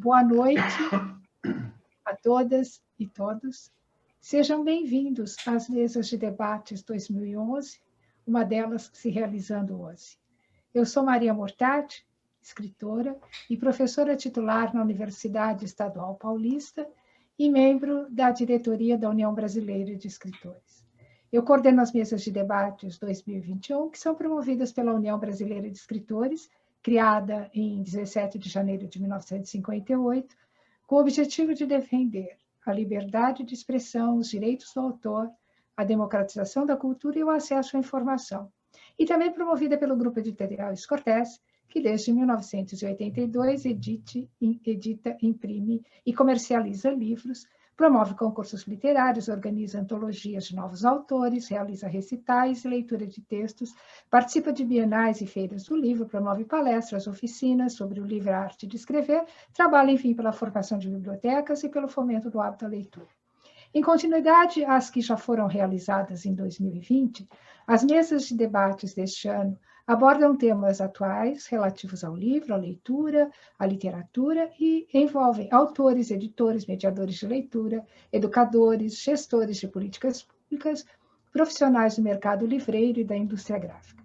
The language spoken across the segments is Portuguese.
Boa noite a todas e todos. Sejam bem-vindos às mesas de debates 2011, uma delas se realizando hoje. Eu sou Maria Mortati, escritora e professora titular na Universidade Estadual Paulista e membro da diretoria da União Brasileira de Escritores. Eu coordeno as mesas de debates 2021, que são promovidas pela União Brasileira de Escritores, criada em 17 de janeiro de 1958, com o objetivo de defender a liberdade de expressão, os direitos do autor, a democratização da cultura e o acesso à informação. E também promovida pelo Grupo Editorial Scortese, que desde 1982 edita, imprime e comercializa livros, promove concursos literários, organiza antologias de novos autores, realiza recitais e leitura de textos, participa de bienais e feiras do livro, promove palestras, oficinas sobre o livro e a arte de escrever, trabalha, enfim, pela formação de bibliotecas e pelo fomento do hábito da leitura. Em continuidade às que já foram realizadas em 2020, as mesas de debates deste ano abordam temas atuais relativos ao livro, à leitura, à literatura e envolvem autores, editores, mediadores de leitura, educadores, gestores de políticas públicas, profissionais do mercado livreiro e da indústria gráfica.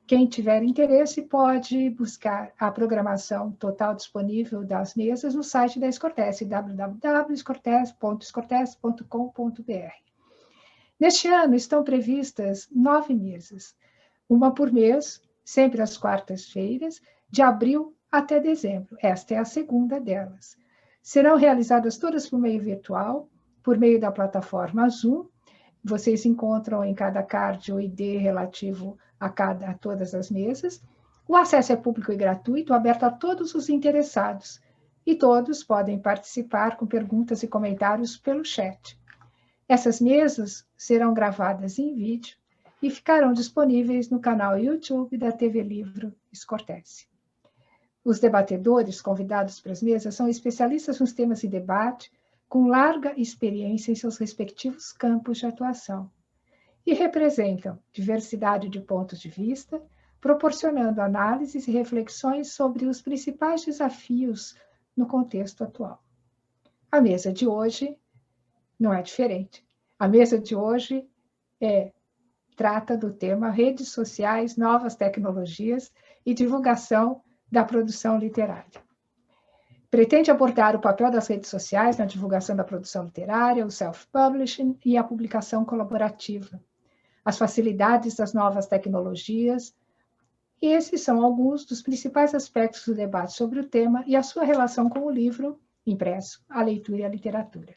Quem tiver interesse pode buscar a programação total disponível das mesas no site da Scortese, www.scortese.com.br. Neste ano estão previstas 9 mesas, uma por mês, sempre às quartas-feiras, de abril até dezembro. Esta é a segunda delas. Serão realizadas todas por meio virtual, por meio da plataforma Zoom. Vocês encontram em cada card o ID relativo a todas as mesas. O acesso é público e gratuito, aberto a todos os interessados. E todos podem participar com perguntas e comentários pelo chat. Essas mesas serão gravadas em vídeo e ficarão disponíveis no canal YouTube da TV Livro Scortese. Os debatedores convidados para as mesas são especialistas nos temas em debate, com larga experiência em seus respectivos campos de atuação, e representam diversidade de pontos de vista, proporcionando análises e reflexões sobre os principais desafios no contexto atual. A mesa de hoje não é diferente. A mesa de hoje trata do tema redes sociais, novas tecnologias e divulgação da produção literária. Pretende abordar o papel das redes sociais na divulgação da produção literária, o self-publishing e a publicação colaborativa, as facilidades das novas tecnologias. E esses são alguns dos principais aspectos do debate sobre o tema e a sua relação com o livro impresso, a leitura e a literatura.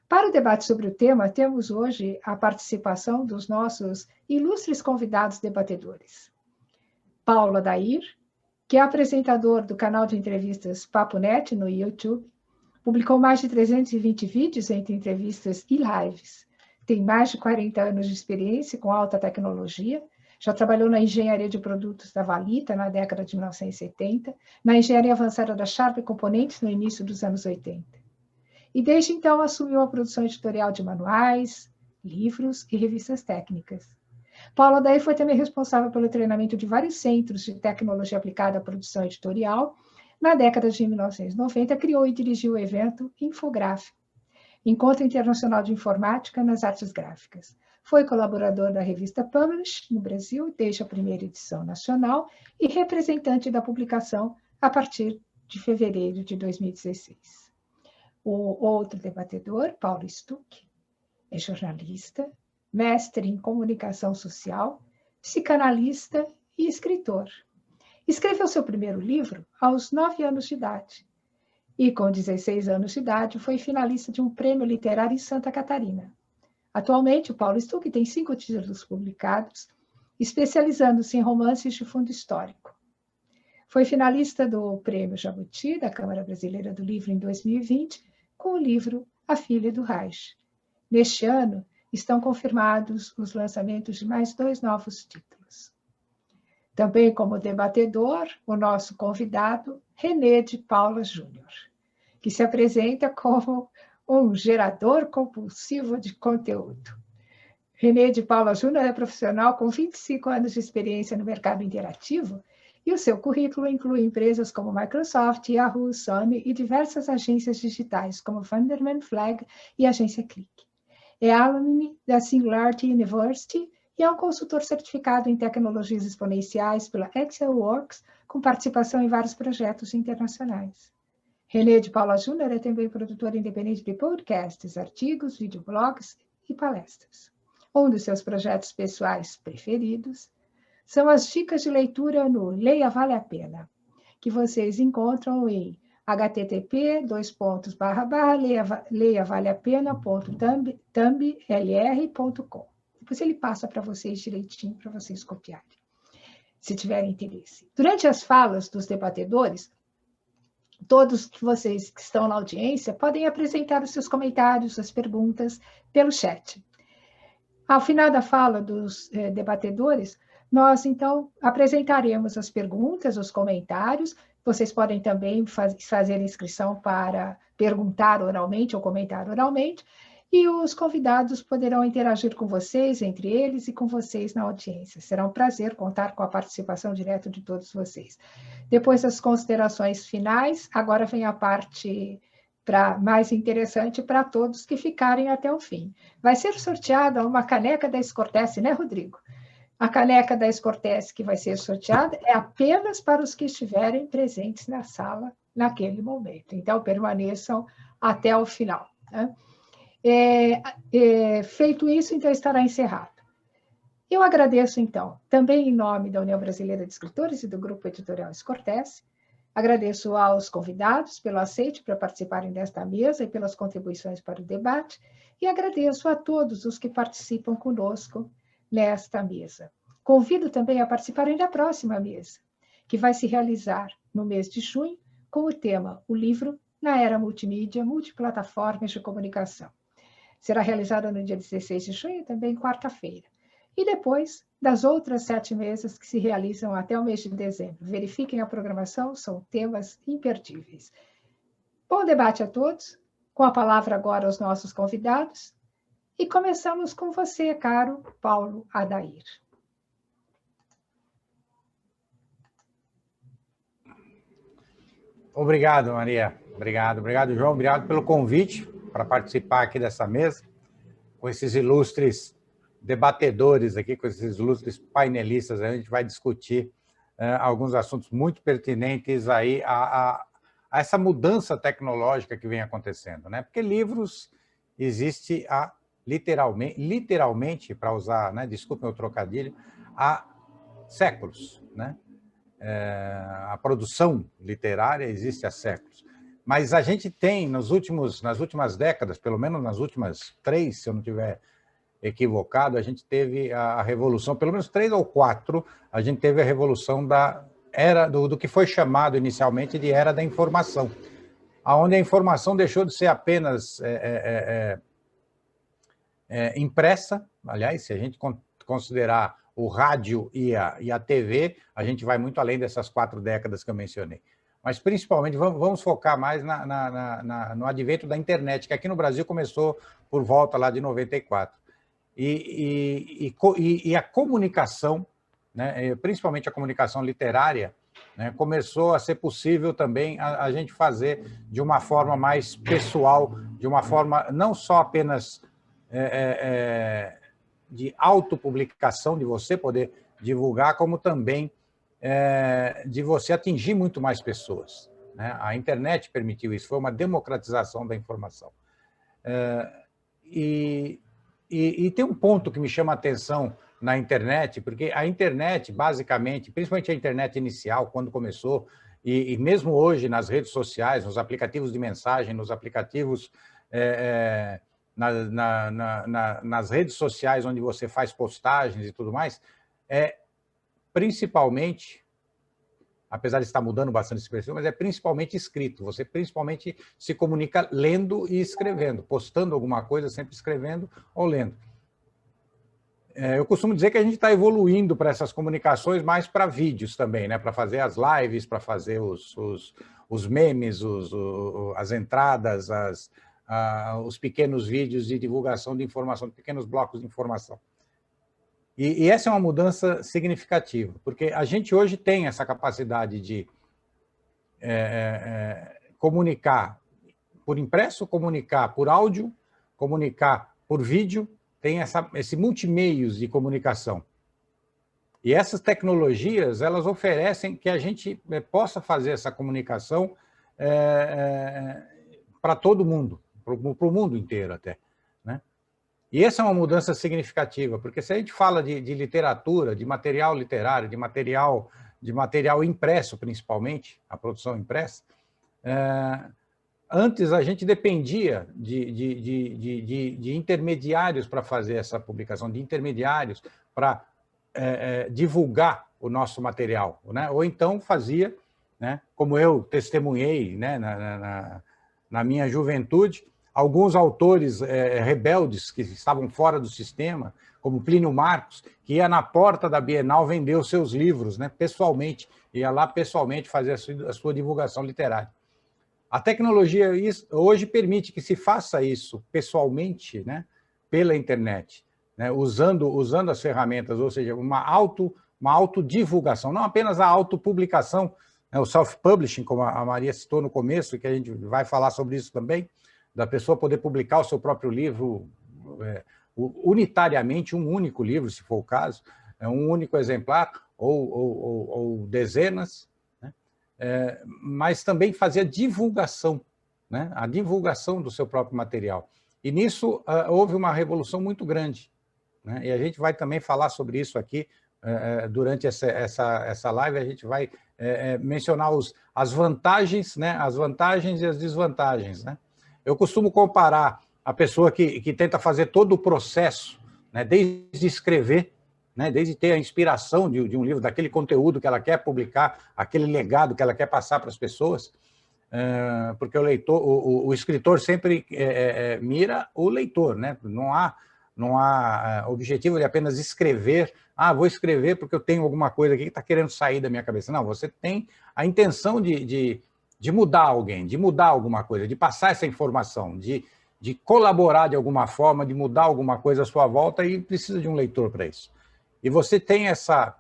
Para o debate sobre o tema, temos hoje a participação dos nossos ilustres convidados debatedores. Paulo Adair, que é apresentador do canal de entrevistas Papo Net no YouTube, publicou mais de 320 vídeos entre entrevistas e lives. Tem mais de 40 anos de experiência com alta tecnologia, já trabalhou na engenharia de produtos da Valita na década de 1970, na engenharia avançada da Sharp Componentes no início dos anos 80. E desde então assumiu a produção editorial de manuais, livros e revistas técnicas. Paulo Adair foi também responsável pelo treinamento de vários centros de tecnologia aplicada à produção editorial. Na década de 1990, criou e dirigiu o evento Infográfico, Encontro Internacional de Informática nas Artes Gráficas. Foi colaborador da revista Publish, no Brasil, desde a primeira edição nacional, e representante da publicação a partir de fevereiro de 2016. O outro debatedor, Paulo Stuck, é jornalista, mestre em comunicação social, psicanalista e escritor. Escreveu seu primeiro livro aos 9 anos de idade e, com 16 anos de idade, foi finalista de um prêmio literário em Santa Catarina. Atualmente, o Paulo Stuck tem 5 títulos publicados, especializando-se em romances de fundo histórico. Foi finalista do Prêmio Jabuti, da Câmara Brasileira do Livro, em 2020, com o livro A Filha do Reich. Neste ano, estão confirmados os lançamentos de mais 2 novos títulos. Também como debatedor, o nosso convidado, René de Paula Júnior, que se apresenta como um gerador compulsivo de conteúdo. René de Paula Júnior é profissional com 25 anos de experiência no mercado interativo E o seu currículo inclui empresas como Microsoft, Yahoo, Sony e diversas agências digitais, como Vanderman Flag e Agência Click. É alumni da Singularity University e é um consultor certificado em tecnologias exponenciais pela ExcelWorks, com participação em vários projetos internacionais. René de Paula Júnior é também produtor independente de podcasts, artigos, videoblogs e palestras. Um dos seus projetos pessoais preferidos são as dicas de leitura no Leia Vale a Pena, que vocês encontram em http://leiavaleapena.tumblr.com. Depois ele passa para vocês direitinho, para vocês copiarem, se tiverem interesse. Durante as falas dos debatedores, todos vocês que estão na audiência podem apresentar os seus comentários, as perguntas, pelo chat. Ao final da fala dos debatedores, nós, então, apresentaremos as perguntas, os comentários. Vocês podem também fazer inscrição para perguntar oralmente ou comentar oralmente, e os convidados poderão interagir com vocês, entre eles e com vocês na audiência. Será um prazer contar com a participação direta de todos vocês. Depois das considerações finais, agora vem a parte mais interessante para todos que ficarem até o fim. Vai ser sorteada uma caneca da Escortece, né, Rodrigo? A caneca da Escortece que vai ser sorteada é apenas para os que estiverem presentes na sala naquele momento. Então, permaneçam até o final, né? Feito isso, então, estará encerrado. Eu agradeço, então, também em nome da União Brasileira de Escritores e do Grupo Editorial Escortece, agradeço aos convidados pelo aceite para participarem desta mesa e pelas contribuições para o debate, e agradeço a todos os que participam conosco nesta mesa. Convido também a participarem da próxima mesa, que vai se realizar no mês de junho, com o tema O Livro na Era Multimídia, Multiplataformas de Comunicação. Será realizada no dia 16 de junho, também quarta-feira. E depois das outras 7 mesas que se realizam até o mês de dezembro. Verifiquem a programação, são temas imperdíveis. Bom debate a todos. Com a palavra agora aos nossos convidados. E começamos com você, caro Paulo Adair. Obrigado, Maria. Obrigado, João. Obrigado pelo convite para participar aqui dessa mesa, com esses ilustres debatedores aqui, com esses ilustres painelistas. A gente vai discutir alguns assuntos muito pertinentes aí a essa mudança tecnológica que vem acontecendo, né? Porque livros existe há literalmente, para usar, né, desculpem o trocadilho, há séculos, né? A produção literária existe há séculos. Mas a gente tem, nas últimas décadas, pelo menos nas últimas 3, se eu não estiver equivocado, a gente teve a revolução, pelo menos 3 ou 4, a gente teve a revolução da era do que foi chamado inicialmente de era da informação, onde a informação deixou de ser apenas impressa. Aliás, se a gente considerar o rádio e a TV, a gente vai muito além dessas 4 décadas que eu mencionei. Mas, principalmente, vamos focar mais no advento da internet, que aqui no Brasil começou por volta lá de 94. E a comunicação, né, principalmente a comunicação literária, né, começou a ser possível também a gente fazer de uma forma mais pessoal, de uma forma não só apenas de autopublicação, de você poder divulgar, como também de você atingir muito mais pessoas, né? A internet permitiu isso, foi uma democratização da informação. E tem um ponto que me chama a atenção na internet, porque a internet, basicamente, principalmente a internet inicial, quando começou, e mesmo hoje nas redes sociais, nos aplicativos de mensagem, nos aplicativos, nas redes sociais onde você faz postagens e tudo mais, principalmente, apesar de estar mudando bastante esse perfil, mas é principalmente escrito. Você principalmente se comunica lendo e escrevendo, postando alguma coisa, sempre escrevendo ou lendo. Eu costumo dizer que a gente está evoluindo para essas comunicações mais para vídeos também, né? Para fazer as lives, para fazer os memes, as entradas, os pequenos vídeos de divulgação de informação, pequenos blocos de informação. E essa é uma mudança significativa, porque a gente hoje tem essa capacidade de comunicar por impresso, comunicar por áudio, comunicar por vídeo, tem esse multimeios de comunicação. E essas tecnologias, elas oferecem que a gente possa fazer essa comunicação para todo mundo, para o mundo inteiro até, né? E essa é uma mudança significativa, porque se a gente fala de literatura, de material literário, de material impresso, principalmente, a produção impressa, antes a gente dependia de intermediários para fazer essa publicação, de intermediários para divulgar o nosso material, né? Ou então fazia, né, como eu testemunhei, né, na minha juventude, alguns autores rebeldes que estavam fora do sistema, como Plínio Marcos, que ia na porta da Bienal vender os seus livros, né, pessoalmente, ia lá pessoalmente fazer a sua divulgação literária. A tecnologia hoje permite que se faça isso pessoalmente, né, pela internet, né, usando as ferramentas, ou seja, uma autodivulgação, não apenas a autopublicação, né, o self-publishing, como a Maria citou no começo, e que a gente vai falar sobre isso também, da pessoa poder publicar o seu próprio livro unitariamente, um único livro, se for o caso, um único exemplar, ou dezenas, né, mas também fazer a divulgação, né, a divulgação do seu próprio material. E nisso houve uma revolução muito grande, né? E a gente vai também falar sobre isso aqui durante essa live. A gente vai mencionar as vantagens, né? As vantagens e as desvantagens, né? Eu costumo comparar a pessoa que tenta fazer todo o processo, né? Desde escrever, né? Desde ter a inspiração de um livro, daquele conteúdo que ela quer publicar, aquele legado que ela quer passar para as pessoas, porque o escritor sempre mira o leitor, né? Não há objetivo de apenas escrever, vou escrever porque eu tenho alguma coisa aqui que está querendo sair da minha cabeça. Não, você tem a intenção de mudar alguém, de mudar alguma coisa, de passar essa informação, de colaborar de alguma forma, de mudar alguma coisa à sua volta, e precisa de um leitor para isso. E você tem essa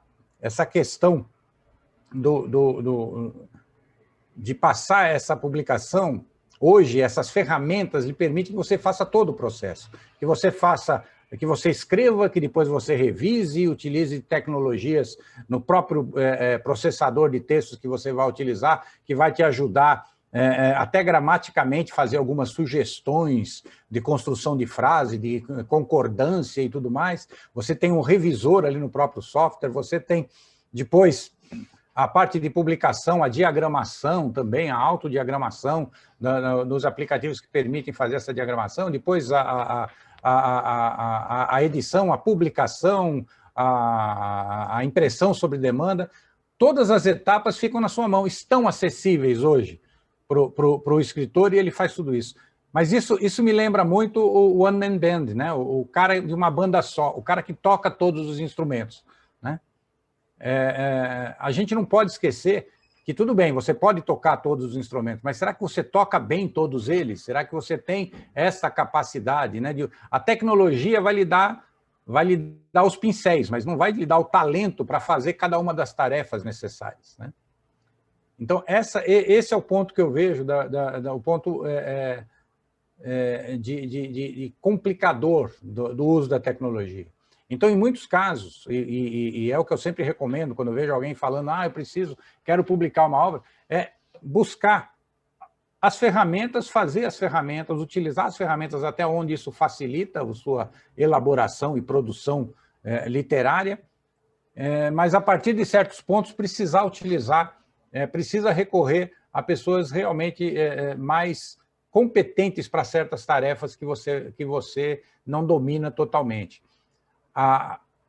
questão de passar essa publicação. Hoje, essas ferramentas lhe permitem que você faça todo o processo, que você escreva, que depois você revise, utilize tecnologias no próprio processador de textos que você vai utilizar, que vai te ajudar até gramaticamente fazer algumas sugestões de construção de frase, de concordância e tudo mais. Você tem um revisor ali no próprio software, você tem depois a parte de publicação, a diagramação também, a autodiagramação nos aplicativos que permitem fazer essa diagramação, depois a edição, a publicação, a impressão sobre demanda. Todas as etapas ficam na sua mão, estão acessíveis hoje para o escritor, e ele faz tudo isso. Mas isso me lembra muito o One Man Band, né? O cara de uma banda só, o cara que toca todos os instrumentos, né? A gente não pode esquecer que, tudo bem, você pode tocar todos os instrumentos, mas será que você toca bem todos eles? Será que você tem essa capacidade, né? A tecnologia vai lhe dar os pincéis, mas não vai lhe dar o talento para fazer cada uma das tarefas necessárias, né? Então, esse é o ponto que eu vejo, o ponto de complicador do uso da tecnologia. Então, em muitos casos, e é o que eu sempre recomendo quando eu vejo alguém falando, quero publicar uma obra, é buscar as ferramentas, fazer as ferramentas, utilizar as ferramentas até onde isso facilita a sua elaboração e produção literária, mas a partir de certos pontos precisar utilizar, precisa recorrer a pessoas realmente mais competentes para certas tarefas que você não domina totalmente.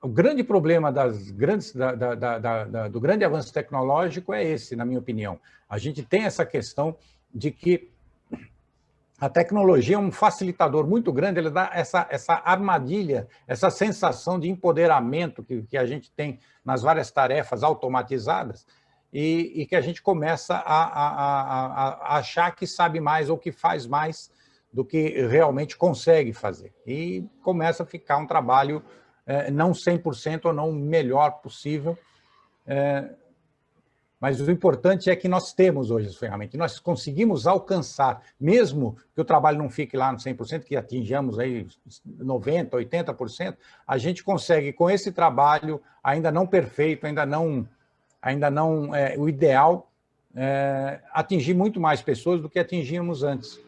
O grande problema do grande avanço tecnológico é esse, na minha opinião. A gente tem essa questão de que a tecnologia é um facilitador muito grande, ele dá essa armadilha, essa sensação de empoderamento que a gente tem nas várias tarefas automatizadas, e que a gente começa a achar que sabe mais ou que faz mais do que realmente consegue fazer. E começa a ficar um trabalho não 100% ou não o melhor possível, mas o importante é que nós temos hoje as ferramentas, que nós conseguimos alcançar, mesmo que o trabalho não fique lá no 100%, que atinjamos aí 90%, 80%, a gente consegue, com esse trabalho, ainda não perfeito, ainda não o ideal, atingir muito mais pessoas do que atingíamos antes.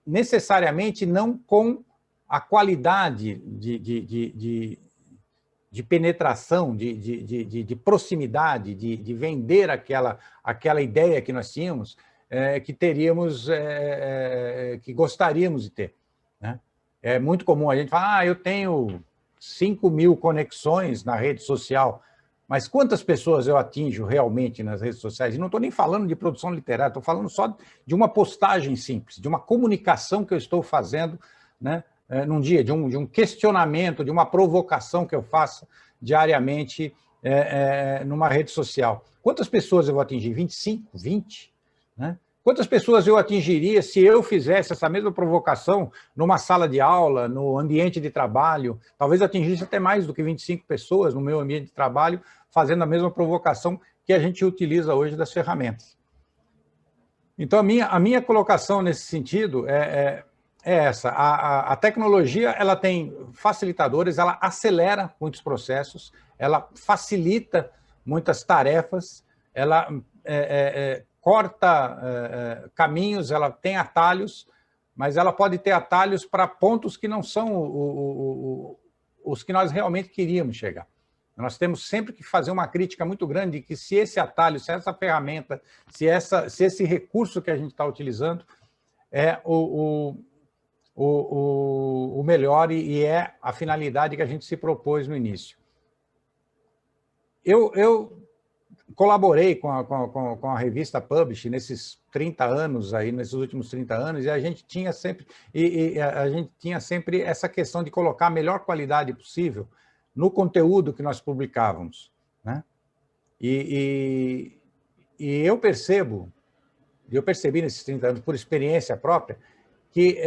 Necessariamente não com a qualidade de penetração, de proximidade, de vender aquela ideia que nós tínhamos, que teríamos, que gostaríamos de ter. Né? É muito comum a gente falar, eu tenho 5.000 conexões na rede social, mas quantas pessoas eu atinjo realmente nas redes sociais? E não estou nem falando de produção literária, estou falando só de uma postagem simples, de uma comunicação que eu estou fazendo, né? Num dia, de um questionamento, de uma provocação que eu faço diariamente numa rede social. Quantas pessoas eu vou atingir? 25? 20? Né? Quantas pessoas eu atingiria se eu fizesse essa mesma provocação numa sala de aula, no ambiente de trabalho? Talvez atingisse até mais do que 25 pessoas no meu ambiente de trabalho, fazendo a mesma provocação que a gente utiliza hoje das ferramentas. Então, a minha colocação nesse sentido é essa. A tecnologia, ela tem facilitadores, ela acelera muitos processos, ela facilita muitas tarefas, ela corta caminhos, ela tem atalhos, mas ela pode ter atalhos para pontos que não são os que nós realmente queríamos chegar. Nós temos sempre que fazer uma crítica muito grande de que se esse atalho, se essa ferramenta, se esse recurso que a gente está utilizando é o melhor e é a finalidade que a gente se propôs no início. Eu colaborei com a revista Publish nesses 30 anos, aí, nesses últimos 30 anos, e a gente tinha sempre essa questão de colocar a melhor qualidade possível no conteúdo que nós publicávamos. Né? E eu percebi nesses 30 anos, por experiência própria, que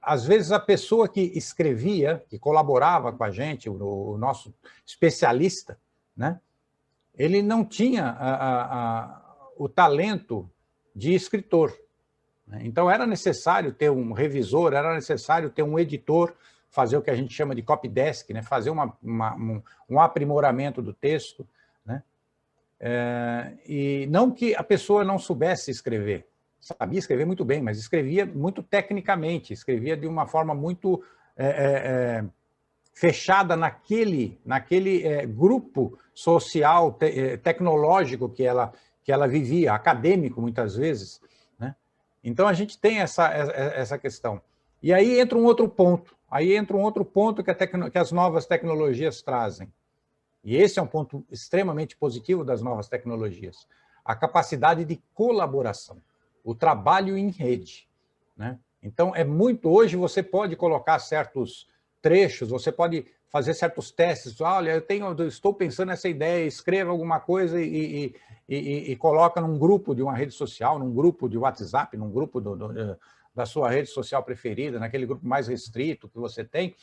às vezes a pessoa que escrevia, que colaborava com a gente, o nosso especialista, né, ele não tinha o talento de escritor. Né? Então era necessário ter um revisor, era necessário ter um editor, fazer o que a gente chama de copy desk, né, fazer um aprimoramento do texto. Né? E não que a pessoa não soubesse escrever, sabia escrever muito bem, mas escrevia muito tecnicamente, escrevia de uma forma muito fechada naquele grupo social, tecnológico que ela vivia, acadêmico muitas vezes. Né? Então a gente tem essa questão. E aí entra um outro ponto, que as novas tecnologias trazem. E esse é um ponto extremamente positivo das novas tecnologias, a capacidade de colaboração. O trabalho em rede. Né? Então, hoje você pode colocar certos trechos, você pode fazer certos testes. Olha, eu estou pensando nessa ideia, escreva alguma coisa e coloca num grupo de uma rede social, num grupo de WhatsApp, num grupo da sua rede social preferida, naquele grupo mais restrito que você tem,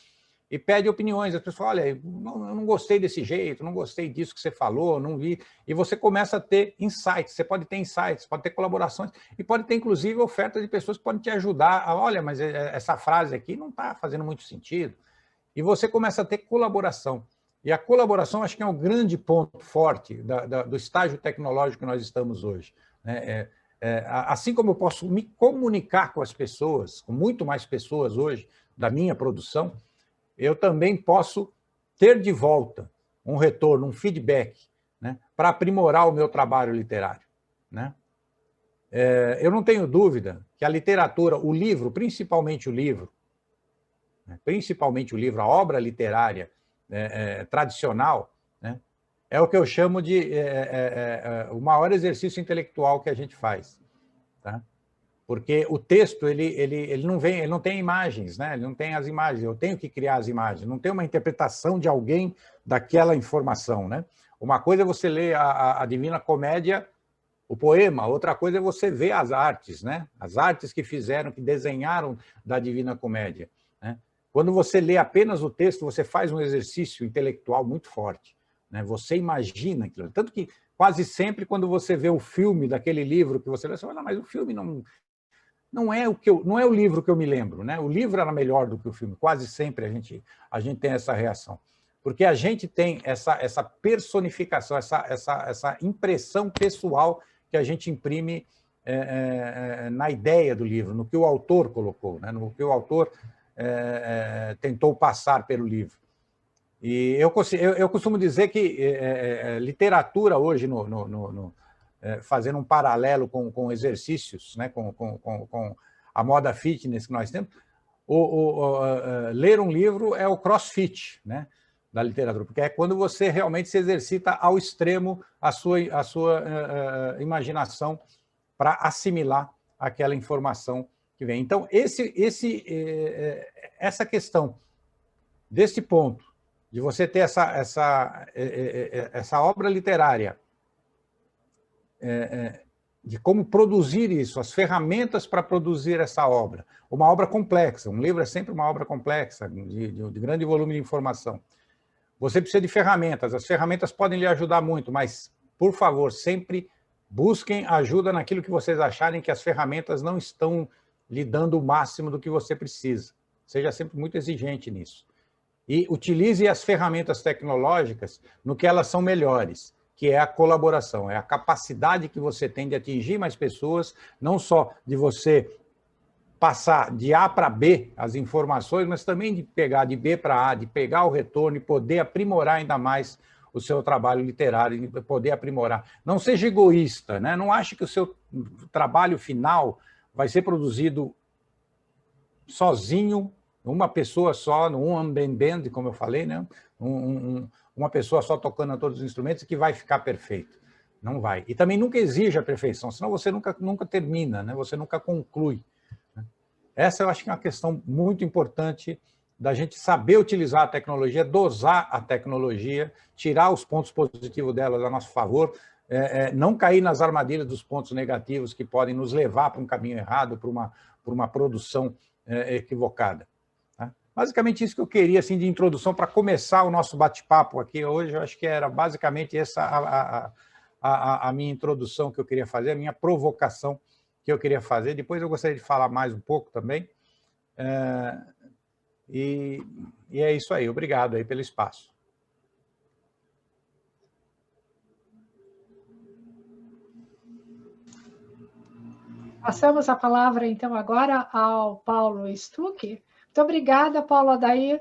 e pede opiniões. As pessoas, olha, eu não gostei desse jeito, não gostei disso que você falou, não vi. E você começa a ter insights, você pode ter insights, pode ter colaborações, e pode ter, inclusive, oferta de pessoas que podem te ajudar. Olha, mas essa frase aqui não está fazendo muito sentido. E você começa a ter colaboração. E a colaboração, acho que é um grande ponto forte do estágio tecnológico que nós estamos hoje. Né? Assim como eu posso me comunicar com as pessoas, com muito mais pessoas hoje, da minha produção, eu também posso ter de volta um retorno, um feedback, né, para aprimorar o meu trabalho literário. Né? Eu não tenho dúvida que a literatura, o livro, principalmente o livro, a obra literária tradicional, né, é o que eu chamo de o maior exercício intelectual que a gente faz. Tá? Porque o texto ele não tem imagens, né? Ele não tem as imagens, eu tenho que criar as imagens, não tem uma interpretação de alguém daquela informação. Né? Uma coisa é você ler a Divina Comédia, o poema, outra coisa é você ver as artes, né? As artes que desenharam da Divina Comédia. Né? Quando você lê apenas o texto, você faz um exercício intelectual muito forte, né? Você imagina aquilo. Tanto que quase sempre, quando você vê o filme daquele livro que você lê, você fala, mas o filme não é não é o livro que eu me lembro, né? O livro era melhor do que o filme. Quase sempre a gente tem essa reação. Porque a gente tem essa personificação, essa impressão pessoal que a gente imprime na ideia do livro, no que o autor colocou, né? No que o autor tentou passar pelo livro. E eu costumo dizer que literatura hoje, fazendo um paralelo com exercícios, né? com a moda fitness que nós temos, ler um livro é o crossfit, né? Da literatura, porque é quando você realmente se exercita ao extremo a sua imaginação para assimilar aquela informação que vem. Então, essa questão desse ponto, de você ter essa obra literária, de como produzir isso, as ferramentas para produzir essa obra, uma obra complexa, um livro é sempre uma obra complexa, de grande volume de informação. Você precisa de ferramentas, as ferramentas podem lhe ajudar muito, mas, por favor, sempre busquem ajuda naquilo que vocês acharem que as ferramentas não estão lhe dando o máximo do que você precisa. Seja sempre muito exigente nisso. E utilize as ferramentas tecnológicas no que elas são melhores, que é a colaboração, é a capacidade que você tem de atingir mais pessoas, não só de você passar de A para B as informações, mas também de pegar de B para A, de pegar o retorno e poder aprimorar ainda mais o seu trabalho literário, poder aprimorar. Não seja egoísta, né? Não ache que o seu trabalho final vai ser produzido sozinho, uma pessoa só, no one band, como eu falei, né? Uma pessoa só tocando a todos os instrumentos que vai ficar perfeito. Não vai. E também nunca exija a perfeição, senão você nunca termina, né? Você nunca conclui. Essa eu acho que é uma questão muito importante da gente saber utilizar a tecnologia, dosar a tecnologia, tirar os pontos positivos dela a nosso favor, não cair nas armadilhas dos pontos negativos que podem nos levar para um caminho errado, para uma produção equivocada. Tá? Basicamente isso que eu queria assim, de introdução para começar o nosso bate-papo aqui hoje. Eu acho que era basicamente essa a minha introdução que eu queria fazer, a minha provocação que eu queria fazer. Depois eu gostaria de falar mais um pouco também. E é isso aí. Obrigado aí pelo espaço. Passamos a palavra, então, agora ao Paulo Stuck. Muito obrigada, Paulo Adair.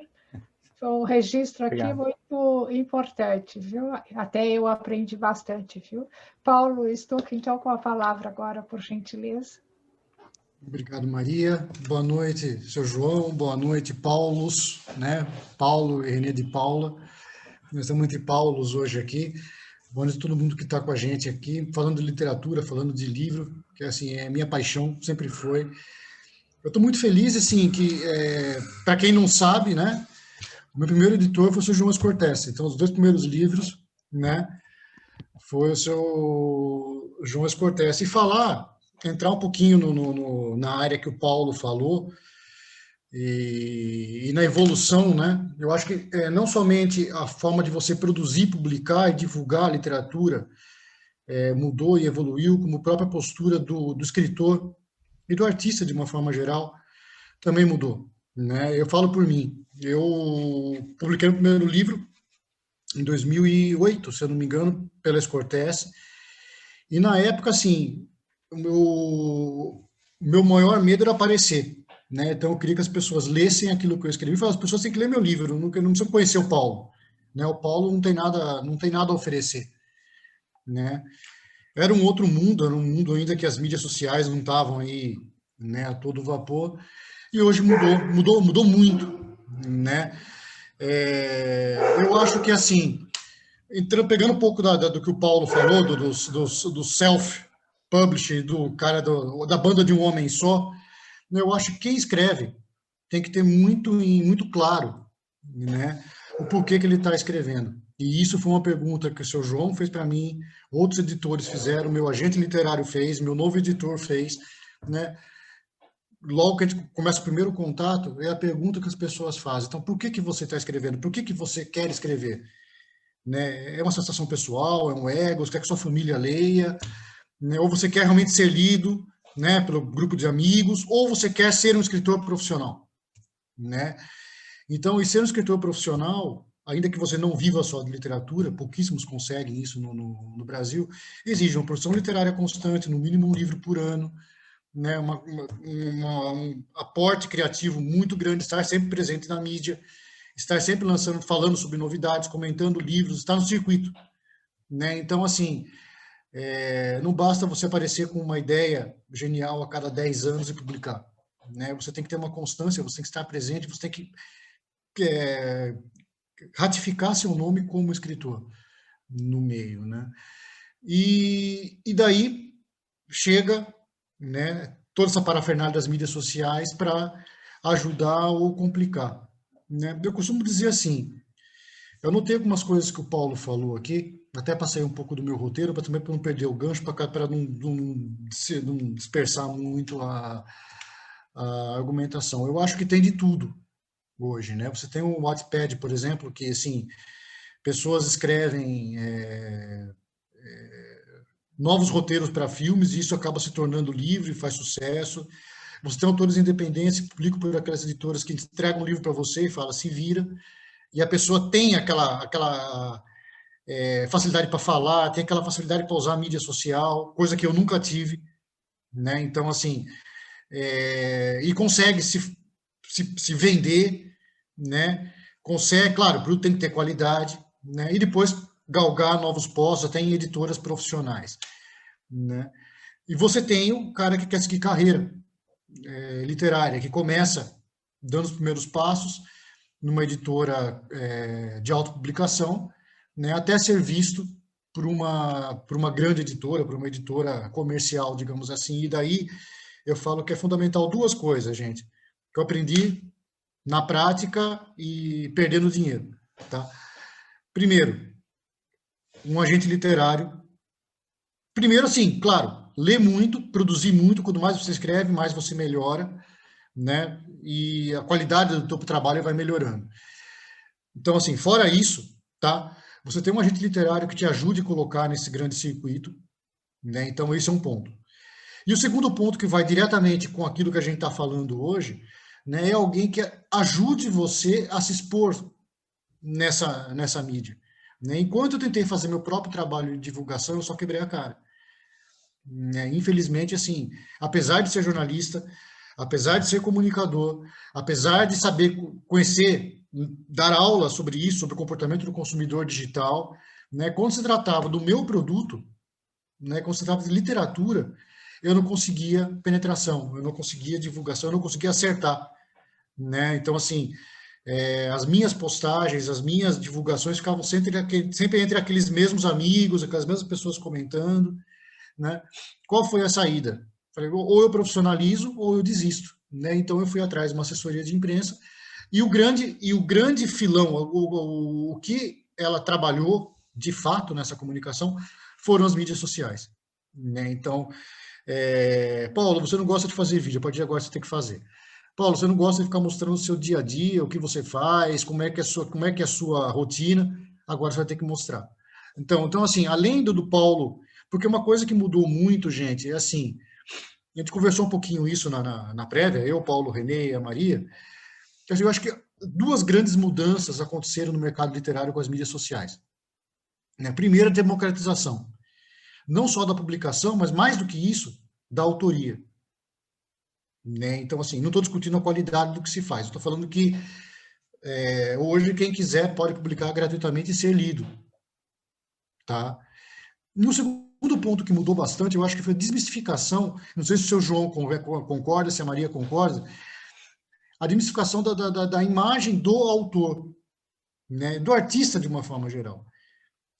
Foi um registro aqui muito importante, viu? Até eu aprendi bastante, viu? Paulo Stuck, então, com a palavra agora, por gentileza. Obrigado, Maria. Boa noite, seu João. Boa noite, Paulos, né? Paulo e Renê de Paula. Nós estamos entre Paulos hoje aqui. Boa noite a todo mundo que está com a gente aqui, falando de literatura, falando de livro, que assim, é minha paixão, sempre foi. Eu estou muito feliz, assim, que, para quem não sabe, né? O meu primeiro editor foi o seu João Scortese. Então, os 2 primeiros livros, né? Foi o seu João Scortese. E entrar um pouquinho na área que o Paulo falou, e na evolução, né? Eu acho que não somente a forma de você produzir, publicar e divulgar a literatura mudou e evoluiu, como a própria postura do escritor e do artista, de uma forma geral, também mudou, né? Eu falo por mim. Eu publiquei o primeiro livro em 2008, se eu não me engano, pela Scortese, e na época, assim, o meu maior medo era aparecer, né? Então eu queria que as pessoas lessem aquilo que eu escrevi. Eu falei, as pessoas têm que ler meu livro, não precisam conhecer o Paulo, né? O Paulo não tem nada a oferecer, né? Era um outro mundo, era um mundo ainda que as mídias sociais não estavam aí, né, a todo vapor. E hoje mudou muito, né? Eu acho que assim, pegando um pouco do que o Paulo falou, do self-publish, do cara da banda de um homem só, eu acho que quem escreve tem que ter muito claro, né, o porquê que ele está escrevendo. E isso foi uma pergunta que o seu João fez para mim, outros editores fizeram, meu agente literário fez, meu novo editor fez, né? logo que a gente começa o primeiro contato, é a pergunta que as pessoas fazem. Então, por que você está escrevendo? Por que você quer escrever? Né? É uma sensação pessoal, é um ego, você quer que sua família leia, né? Ou você quer realmente ser lido, né, pelo grupo de amigos, ou você quer ser um escritor profissional, né? Então, e ser um escritor profissional, ainda que você não viva só de literatura, pouquíssimos conseguem isso no Brasil, exige uma produção literária constante, no mínimo um livro por ano, né, um aporte criativo muito grande, estar sempre presente na mídia, estar sempre lançando, falando sobre novidades, comentando livros, estar no circuito, né? Então, assim, não basta você aparecer com uma ideia genial a cada 10 anos e publicar, né? Você tem que ter uma constância, você tem que estar presente, você tem que ratificar seu nome como escritor no meio, né? E daí chega, né, toda essa parafernália das mídias sociais para ajudar ou complicar, né? Eu costumo dizer assim, eu notei algumas coisas que o Paulo falou aqui, até passei um pouco do meu roteiro, para também não perder o gancho, para não dispersar muito a argumentação. Eu acho que tem de tudo hoje, né? Você tem o Wattpad, por exemplo, que, assim, pessoas escrevem novos roteiros para filmes e isso acaba se tornando livre, faz sucesso. Você tem autores independentes que publicam por aquelas editoras que entregam um livro para você e fala, se vira, e a pessoa tem aquela facilidade para falar, tem aquela facilidade para usar a mídia social, coisa que eu nunca tive, né? Então, assim, e consegue se vender, né? Consegue, claro, o produto tem que ter qualidade, né? E depois galgar novos postos, até em editoras profissionais, né? E você tem o cara que quer seguir carreira literária, que começa dando os primeiros passos numa editora de autopublicação, né, até ser visto por uma grande editora, por uma editora comercial, digamos assim. E daí eu falo que é fundamental duas coisas, gente, que eu aprendi na prática e perdendo dinheiro, tá? Primeiro, um agente literário. Primeiro, assim, claro, ler muito, produzir muito, quanto mais você escreve, mais você melhora, né? E a qualidade do teu trabalho vai melhorando. Então, assim, fora isso, tá? Você tem um agente literário que te ajude a colocar nesse grande circuito, né? Então, esse é um ponto. E o segundo ponto, que vai diretamente com aquilo que a gente está falando hoje, né, é alguém que ajude você a se expor nessa mídia. Né? Enquanto eu tentei fazer meu próprio trabalho de divulgação, eu só quebrei a cara. Né? Infelizmente, assim, apesar de ser jornalista, apesar de ser comunicador, apesar de saber conhecer, dar aula sobre isso, sobre o comportamento do consumidor digital, né, quando se tratava do meu produto, né, quando se tratava de literatura, eu não conseguia penetração, eu não conseguia divulgação, eu não conseguia acertar. Né? Então, assim, as minhas postagens, as minhas divulgações ficavam sempre entre aqueles mesmos amigos, aquelas mesmas pessoas comentando. Né? Qual foi a saída? Falei, ou eu profissionalizo ou eu desisto. Né? Então eu fui atrás de uma assessoria de imprensa e o grande filão, o que ela trabalhou de fato nessa comunicação foram as mídias sociais. Né? Então, Paulo, você não gosta de fazer vídeo, a partir de agora você tem que fazer. Paulo, você não gosta de ficar mostrando o seu dia a dia, o que você faz, como é que é a sua rotina, agora você vai ter que mostrar. Então assim, além do Paulo, porque uma coisa que mudou muito, gente, é assim, a gente conversou um pouquinho isso na prévia, eu, Paulo, Renê e a Maria, eu acho que duas grandes mudanças aconteceram no mercado literário com as mídias sociais. Né? Primeiro, a democratização. Não só da publicação, mas mais do que isso, da autoria. Né? Então, assim, não estou discutindo a qualidade do que se faz, estou falando que hoje quem quiser pode publicar gratuitamente e ser lido. Tá? No segundo ponto que mudou bastante, eu acho que foi a desmistificação, não sei se o seu João concorda, se a Maria concorda, a desmistificação da imagem do autor, né? Do artista de uma forma geral.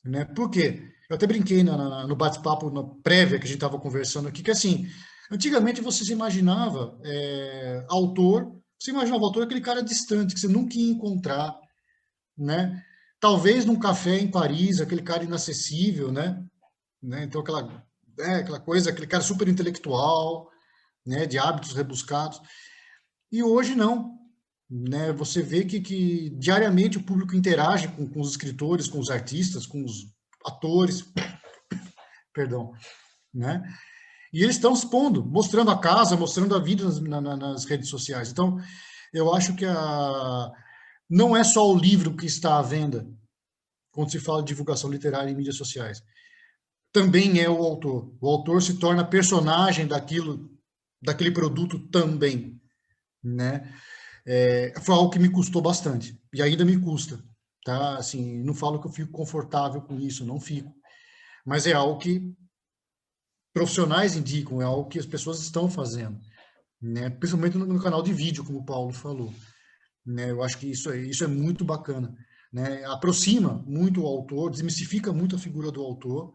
Né? Por quê? Eu até brinquei no bate-papo, na prévia que a gente estava conversando aqui, que assim, antigamente você se imaginava autor, você imaginava autor aquele cara distante, que você nunca ia encontrar, né? Talvez num café em Paris, aquele cara inacessível, né? Então aquela coisa, aquele cara super intelectual, né, de hábitos rebuscados. E hoje não, né? Você vê que diariamente o público interage com os escritores, com os artistas, com os atores, perdão, né? E eles estão expondo, mostrando a casa, mostrando a vida nas redes sociais. Então, eu acho que não é só o livro que está à venda quando se fala de divulgação literária em mídias sociais. Também é o autor. O autor se torna personagem daquele produto também, né? Foi algo que me custou bastante e ainda me custa, tá? Assim, não falo que eu fico confortável com isso, não fico, mas é algo que profissionais indicam, é algo que as pessoas estão fazendo, né? Principalmente no canal de vídeo, como o Paulo falou, né? Eu acho que isso é muito bacana, né? Aproxima muito o autor, desmistifica muito a figura do autor,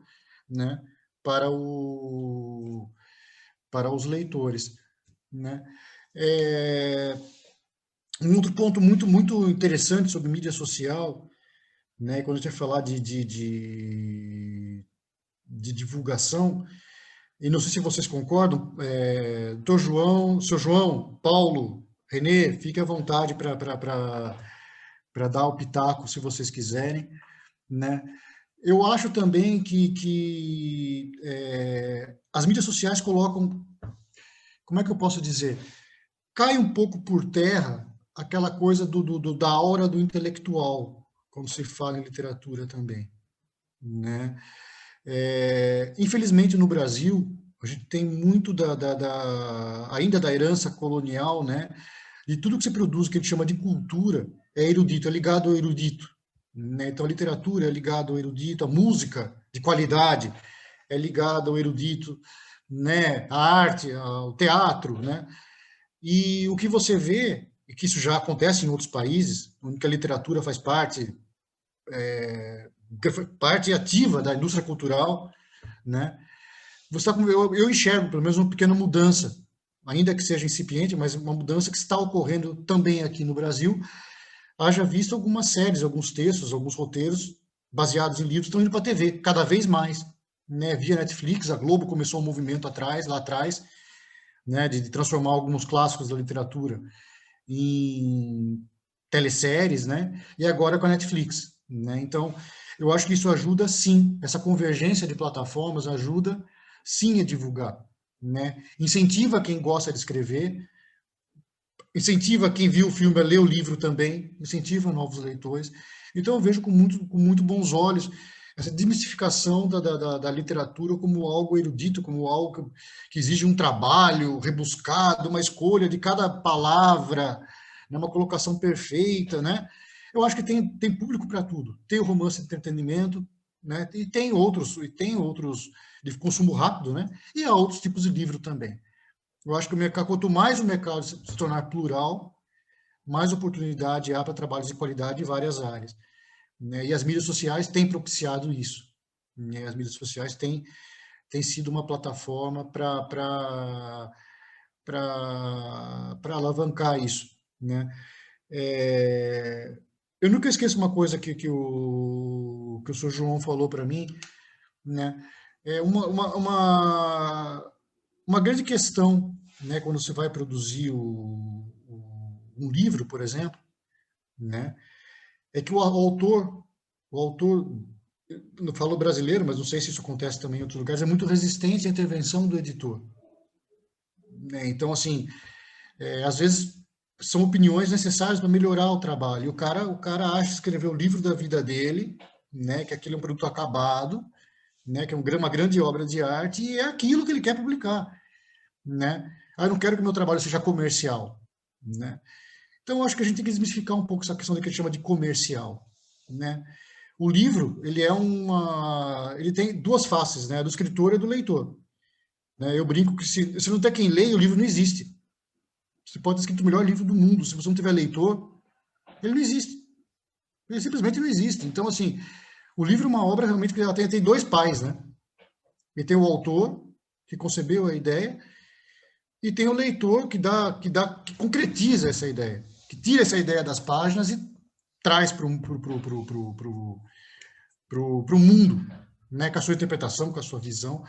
né? Para para os leitores, né? Um outro ponto muito interessante sobre mídia social, né? Quando a gente vai falar de divulgação, e não sei se vocês concordam, doutor João, seu João, Paulo, Renê, fique à vontade para dar o pitaco, se vocês quiserem, né? Eu acho também que as mídias sociais colocam, como é que eu posso dizer, cai um pouco por terra aquela coisa da aura do intelectual, quando se fala em literatura também, né? Infelizmente, no Brasil, a gente tem muito ainda da herança colonial, né? De tudo que se produz, que a gente chama de cultura, é erudito, é ligado ao erudito, né? Então, a literatura é ligada ao erudito, a música de qualidade é ligada ao erudito, né? A arte, ao teatro, né? E o que você vê, e que isso já acontece em outros países, onde a literatura faz parte ativa da indústria cultural, né? Eu enxergo, pelo menos, uma pequena mudança, ainda que seja incipiente, mas uma mudança que está ocorrendo também aqui no Brasil. Haja visto algumas séries, alguns textos, alguns roteiros baseados em livros estão indo para a TV, cada vez mais, né? Via Netflix, a Globo começou um movimento lá atrás, né? De transformar alguns clássicos da literatura em teleséries, né? E agora com a Netflix, né? Então, eu acho que isso ajuda sim, essa convergência de plataformas ajuda sim a divulgar, né? Incentiva quem gosta de escrever, incentiva quem viu o filme a ler o livro também, incentiva novos leitores. Então, eu vejo com muito bons olhos essa desmistificação da literatura como algo erudito, como algo que exige um trabalho rebuscado, uma escolha de cada palavra, né, uma colocação perfeita, né? Eu acho que tem público para tudo. Tem o romance de entretenimento, né? E tem outros de consumo rápido, né? E há outros tipos de livro também. Eu acho que quanto mais o mercado se tornar plural, mais oportunidade há para trabalhos de qualidade em várias áreas, né? E as mídias sociais têm propiciado isso, né? As mídias sociais têm sido uma plataforma para alavancar isso, né? Eu nunca esqueço uma coisa que o senhor João falou para mim, né? É uma grande questão, né? Quando você vai produzir um livro, por exemplo, né? É que o autor, não falo brasileiro, mas não sei se isso acontece também em outros lugares, é muito resistente à intervenção do editor, né? Então, assim, às vezes são opiniões necessárias para melhorar o trabalho. E o cara acha que escreveu o livro da vida dele, né, que aquilo é um produto acabado, né, que é uma grande obra de arte, e é aquilo que ele quer publicar, né? Eu não quero que o meu trabalho seja comercial, né? Então, eu acho que a gente tem que desmistificar um pouco essa questão do que a gente chama de comercial, né? O livro, ele tem duas faces, né? Do escritor e do leitor, né? Eu brinco que se não tem quem leia, o livro não existe. Você pode ter escrito o melhor livro do mundo, se você não tiver leitor, ele não existe. Ele simplesmente não existe. Então, assim, o livro é uma obra realmente que ela tem dois pais, né? Ele tem o autor, que concebeu a ideia, e tem o leitor que concretiza essa ideia, que tira essa ideia das páginas e traz para o mundo, né? Com a sua interpretação, com a sua visão.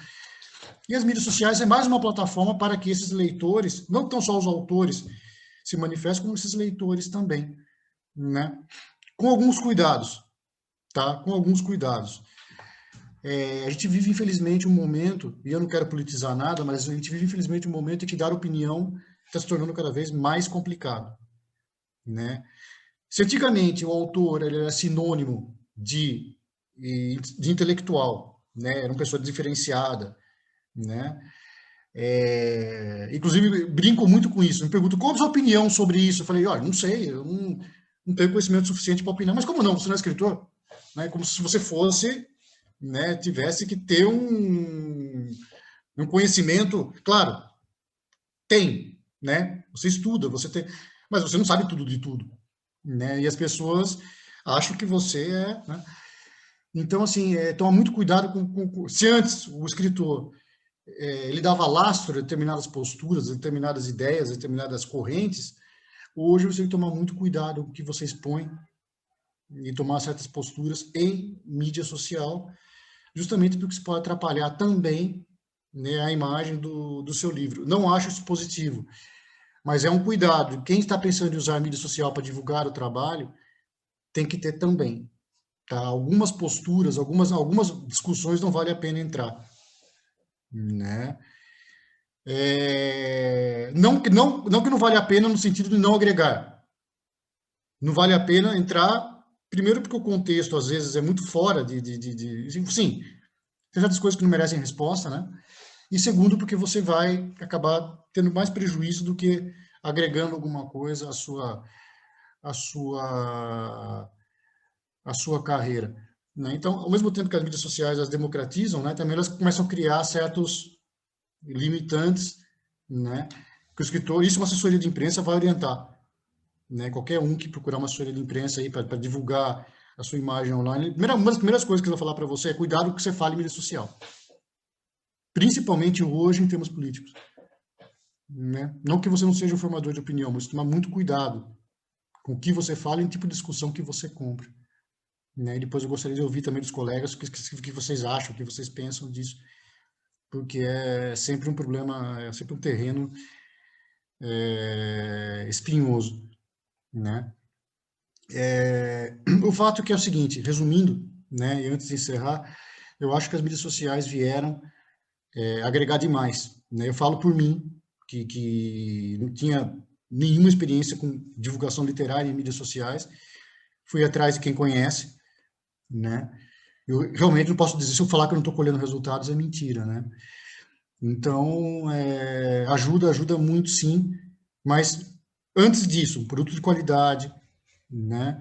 E as mídias sociais é mais uma plataforma para que esses leitores, não tão só os autores, se manifestem, como esses leitores também, né? Com alguns cuidados, tá? Com alguns cuidados. A gente vive, infelizmente, um momento, e eu não quero politizar nada, mas a gente vive, infelizmente, um momento em que dar opinião está se tornando cada vez mais complicado, né? Se antigamente o autor ele era sinônimo de intelectual, né? Era uma pessoa diferenciada, né? Inclusive, brinco muito com isso. Me pergunto, qual a sua opinião sobre isso? Eu falei, olha, não sei, eu não tenho conhecimento suficiente para opinar. Mas como não? Você não é escritor? Né? Como se você fosse, né, tivesse que ter um conhecimento. Claro, tem, né? Você estuda, você tem, mas você não sabe tudo de tudo, né? E as pessoas acham que você é, né? Então, assim, toma muito cuidado se antes o escritor ele dava lastro a determinadas posturas, a determinadas ideias, a determinadas correntes, hoje você tem que tomar muito cuidado com o que você expõe e tomar certas posturas em mídia social, justamente porque isso pode atrapalhar também, né, a imagem do seu livro. Não acho isso positivo, mas é um cuidado. Quem está pensando em usar a mídia social para divulgar o trabalho tem que ter também. Tá? Algumas posturas, algumas discussões não vale a pena entrar, né? Não que não vale a pena no sentido de não agregar. Não vale a pena entrar, primeiro porque o contexto, às vezes, é muito fora sim, tem certas coisas que não merecem resposta, né? E segundo, porque você vai acabar tendo mais prejuízo do que agregando alguma coisa à sua carreira, né? Então, ao mesmo tempo que as mídias sociais as democratizam, né, também elas começam a criar certos limitantes, né? Que o escritor, isso uma assessoria de imprensa vai orientar, né? Qualquer um que procurar uma assessoria de imprensa aí para divulgar a sua imagem online, uma das primeiras coisas que eu vou falar para você é cuidado com o que você fala em mídia social, principalmente hoje em termos políticos, né? Não que você não seja um formador de opinião, mas tomar muito cuidado com o que você fala e o tipo de discussão que você compra, né? E depois eu gostaria de ouvir também dos colegas o que vocês acham, o que vocês pensam disso, porque é sempre um problema, é sempre um terreno espinhoso, né? O fato que é o seguinte, resumindo, né, e antes de encerrar, eu acho que as mídias sociais vieram agregar demais, né? Eu falo por mim, que não tinha nenhuma experiência com divulgação literária em mídias sociais, fui atrás de quem conhece, né? Eu realmente não posso dizer, se eu falar que eu não estou colhendo resultados, é mentira, né? Então, ajuda muito, sim, mas antes disso, um produto de qualidade, né?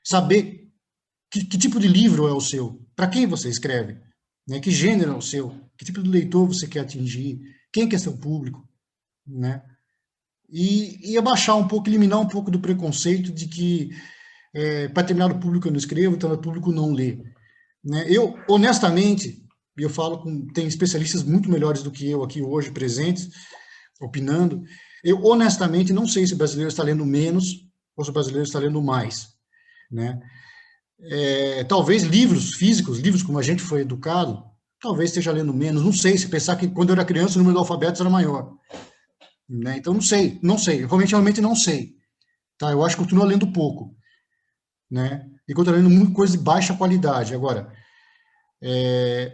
Saber que tipo de livro é o seu, para quem você escreve, né? Que gênero é o seu, que tipo de leitor você quer atingir, quem que é seu público, né? E abaixar um pouco, eliminar um pouco do preconceito de que para determinado público eu não escrevo, então o público não lê, né? Eu, honestamente, eu falo tem especialistas muito melhores do que eu aqui hoje presentes, opinando, eu honestamente não sei se o brasileiro está lendo menos ou se o brasileiro está lendo mais, né? Talvez livros físicos, livros como a gente foi educado, talvez esteja lendo menos, não sei, se pensar que quando eu era criança o número de alfabetos era maior, né? Então não sei, realmente não sei, tá? Eu acho que continua lendo pouco, né? E continua lendo muita coisa de baixa qualidade. Agora,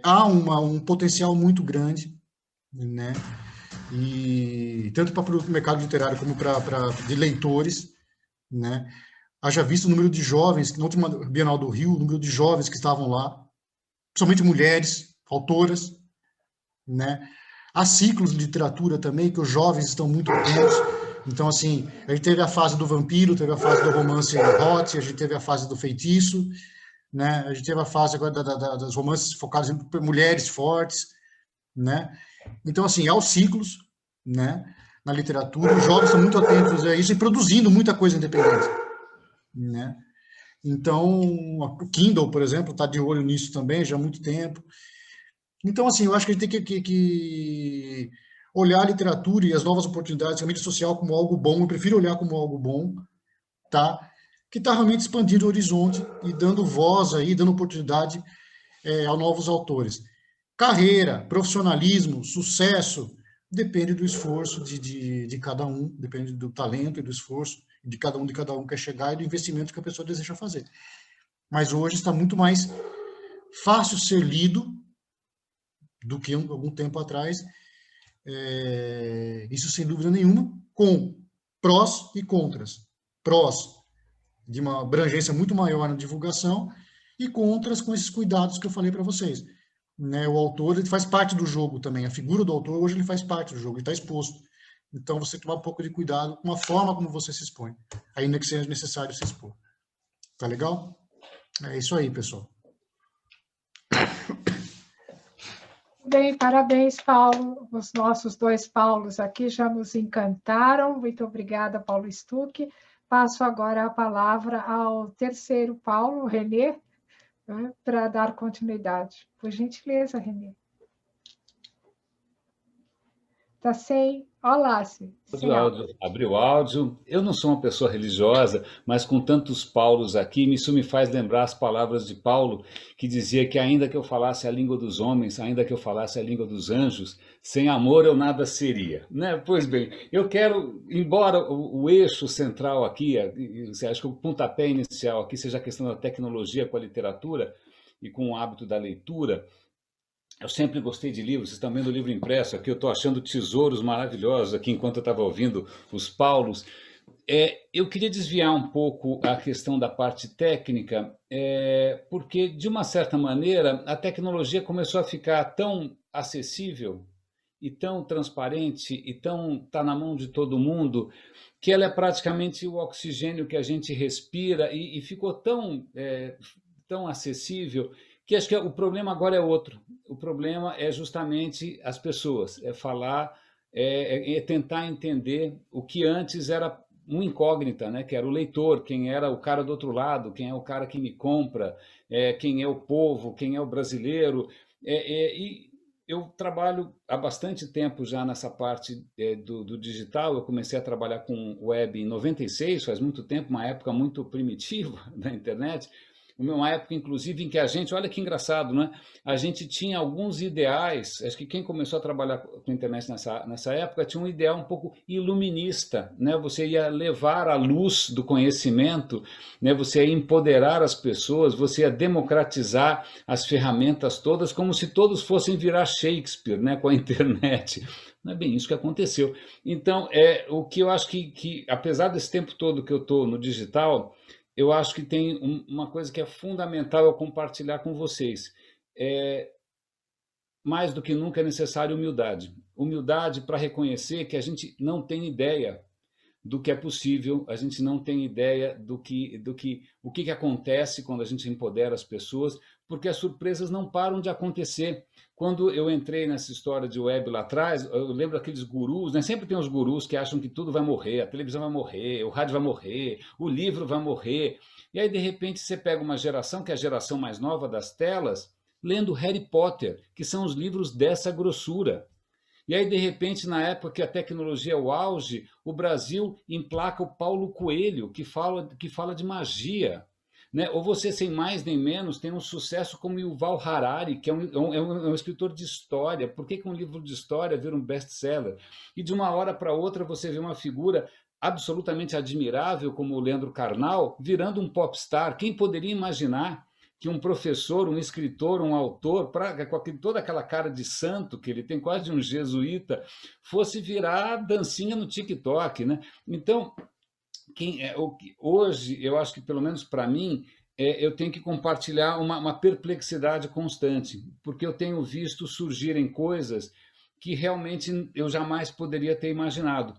há um potencial muito grande, né? E tanto para o mercado literário como de leitores, né? Haja visto o número de jovens, na última Bienal do Rio, o número de jovens que estavam lá, principalmente mulheres, autoras, né? Há ciclos de literatura também, que os jovens estão muito atentos. Então, assim, a gente teve a fase do vampiro, teve a fase do romance hot, a gente teve a fase do feitiço, né? A gente teve a fase agora das romances focados em mulheres fortes, né? Então, assim, há os ciclos, né, na literatura, os jovens estão muito atentos a isso e produzindo muita coisa independente, né? Então, o Kindle, por exemplo, está de olho nisso também já há muito tempo. Então, assim, eu acho que a gente tem que olhar a literatura e as novas oportunidades, a mídia social como algo bom, eu prefiro olhar como algo bom, tá? Que está realmente expandindo o horizonte e dando voz aí, dando oportunidade a novos autores. Carreira, profissionalismo, sucesso, depende do esforço de cada um, depende do talento e do esforço de cada um quer chegar e do investimento que a pessoa deseja fazer. Mas hoje está muito mais fácil ser lido do que algum tempo atrás, isso sem dúvida nenhuma, com prós e contras. Prós de uma abrangência muito maior na divulgação e contras com esses cuidados que eu falei para vocês. Né, o autor, ele faz parte do jogo também, a figura do autor hoje ele faz parte do jogo, ele está exposto. Então você tomar um pouco de cuidado com a forma como você se expõe, ainda que seja necessário se expor. Tá legal? É isso aí, pessoal. Bem, parabéns, Paulo. Os nossos 2 Paulos aqui já nos encantaram. Muito obrigada, Paulo Stuck. Passo agora a palavra ao 3º Paulo, Renê, né, para dar continuidade. Por gentileza, Renê. Está sem... Olá, sem áudio. Abriu o áudio. Eu não sou uma pessoa religiosa, mas com tantos Paulos aqui, isso me faz lembrar as palavras de Paulo, que dizia que ainda que eu falasse a língua dos homens, ainda que eu falasse a língua dos anjos, sem amor eu nada seria. Né? Pois bem, eu quero, embora o eixo central aqui, acho que o pontapé inicial aqui seja a questão da tecnologia com a literatura e com o hábito da leitura. Eu sempre gostei de livros, vocês estão vendo o livro impresso aqui, eu estou achando tesouros maravilhosos aqui enquanto eu estava ouvindo os Paulos. Eu queria desviar um pouco a questão da parte técnica, porque, de uma certa maneira, a tecnologia começou a ficar tão acessível e tão transparente e tão está na mão de todo mundo, que ela é praticamente o oxigênio que a gente respira e ficou tão acessível que acho que o problema agora é outro. O problema é justamente as pessoas, é falar, é tentar entender o que antes era uma incógnita, né? Que era o leitor, quem era o cara do outro lado, quem é o cara que me compra, quem é o povo, quem é o brasileiro. E eu trabalho há bastante tempo já nessa parte do digital. Eu comecei a trabalhar com web em 96, faz muito tempo, uma época muito primitiva da internet. Uma época, inclusive, em que a gente, olha que engraçado, né? A gente tinha alguns ideais, acho que quem começou a trabalhar com a internet nessa época tinha um ideal um pouco iluminista, né? Você ia levar a luz do conhecimento, né? Você ia empoderar as pessoas, você ia democratizar as ferramentas todas, como se todos fossem virar Shakespeare, né? Com a internet. Não é bem isso que aconteceu. Então, o que eu acho que apesar desse tempo todo que eu estou no digital, eu acho que tem uma coisa que é fundamental eu compartilhar com vocês. Mais do que nunca é necessária humildade. Humildade para reconhecer que a gente não tem ideia do que é possível, a gente não tem ideia o que acontece quando a gente empodera as pessoas, porque as surpresas não param de acontecer. Quando eu entrei nessa história de web lá atrás, eu lembro aqueles gurus, né? Sempre tem os gurus que acham que tudo vai morrer, a televisão vai morrer, o rádio vai morrer, o livro vai morrer. E aí, de repente, você pega uma geração, que é a geração mais nova das telas, lendo Harry Potter, que são os livros dessa grossura. E aí, de repente, na época que a tecnologia é o auge, o Brasil emplaca o Paulo Coelho, que fala de magia. Né? Ou você, sem mais nem menos, tem um sucesso como Yuval Harari, que é um escritor de história. Por que um livro de história vira um best-seller? E de uma hora para outra você vê uma figura absolutamente admirável, como o Leandro Carnal, virando um popstar. Quem poderia imaginar que um professor, um escritor, um autor, com toda aquela cara de santo que ele tem, quase de um jesuíta, fosse virar dancinha no TikTok, né? Então, hoje, eu acho que, pelo menos para mim, eu tenho que compartilhar uma perplexidade constante, porque eu tenho visto surgirem coisas que realmente eu jamais poderia ter imaginado.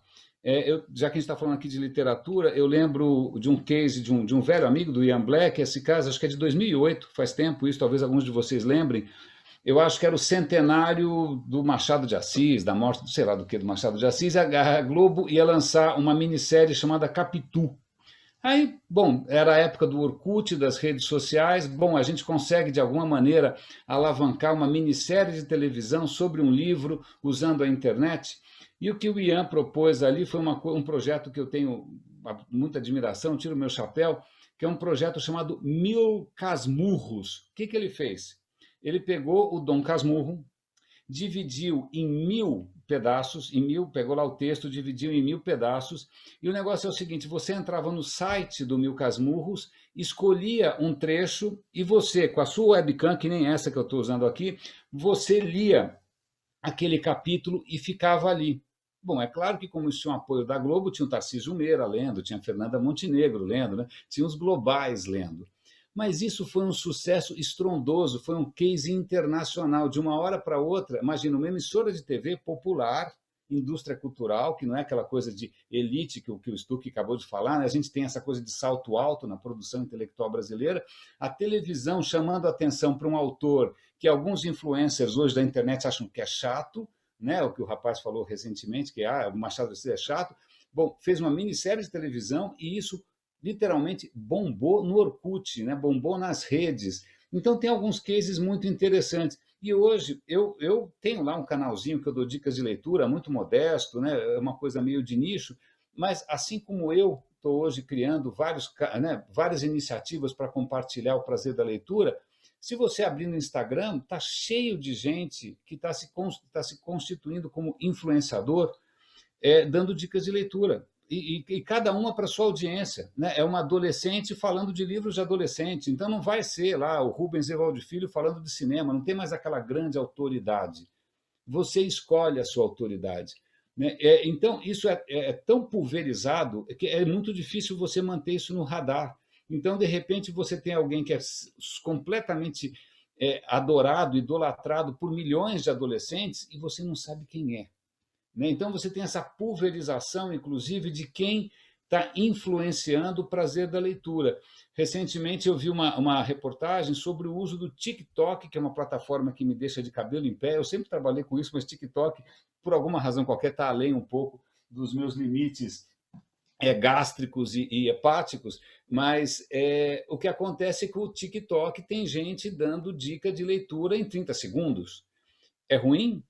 Já que a gente está falando aqui de literatura, eu lembro de um case de um velho amigo do Ian Black. Esse caso acho que é de 2008, faz tempo isso, talvez alguns de vocês lembrem. Eu acho que era o centenário do Machado de Assis, da morte, sei lá do que, do Machado de Assis, e a Globo ia lançar uma minissérie chamada Capitu. Aí, bom, era a época do Orkut, das redes sociais. Bom, a gente consegue, de alguma maneira, alavancar uma minissérie de televisão sobre um livro usando a internet. E o que o Ian propôs ali foi um projeto que eu tenho muita admiração, tiro o meu chapéu, que é um projeto chamado Mil Casmurros. O que ele fez? Ele pegou o Dom Casmurro, dividiu em 1000 pedaços, pegou lá o texto, dividiu em 1000 pedaços, e o negócio é o seguinte, você entrava no site do Mil Casmurros, escolhia um trecho, e você, com a sua webcam, que nem essa que eu estou usando aqui, você lia aquele capítulo e ficava ali. Bom, é claro que como isso tinha um apoio da Globo, tinha o Tarcísio Meira lendo, tinha a Fernanda Montenegro lendo, né? Tinha os globais lendo. Mas isso foi um sucesso estrondoso, foi um case internacional. De uma hora para outra, imagina, uma emissora de TV popular, indústria cultural, que não é aquela coisa de elite que o Stuck acabou de falar, né? A gente tem essa coisa de salto alto na produção intelectual brasileira, a televisão chamando a atenção para um autor que alguns influencers hoje da internet acham que é chato, né? O que o rapaz falou recentemente, que o Machado de Assis é chato. Bom, fez uma minissérie de televisão e isso literalmente bombou no Orkut, né? Bombou nas redes. Então tem alguns cases muito interessantes. E hoje eu tenho lá um canalzinho que eu dou dicas de leitura, muito modesto, né? É uma coisa meio de nicho, mas assim como eu estou hoje criando várias iniciativas para compartilhar o prazer da leitura, se você abrir no Instagram, está cheio de gente que está se constituindo como influenciador, dando dicas de leitura. E cada uma para sua audiência, né? É uma adolescente falando de livros de adolescente, então não vai ser lá o Rubens Evaldo Filho falando de cinema, não tem mais aquela grande autoridade. Você escolhe a sua autoridade, né? Então, isso é tão pulverizado que é muito difícil você manter isso no radar. Então, de repente, você tem alguém que é completamente adorado, idolatrado por milhões de adolescentes e você não sabe quem é. Então, você tem essa pulverização, inclusive, de quem está influenciando o prazer da leitura. Recentemente, eu vi uma reportagem sobre o uso do TikTok, que é uma plataforma que me deixa de cabelo em pé. Eu sempre trabalhei com isso, mas TikTok, por alguma razão qualquer, está além um pouco dos meus limites gástricos e hepáticos, mas o que acontece é que o TikTok tem gente dando dica de leitura em 30 segundos. É ruim?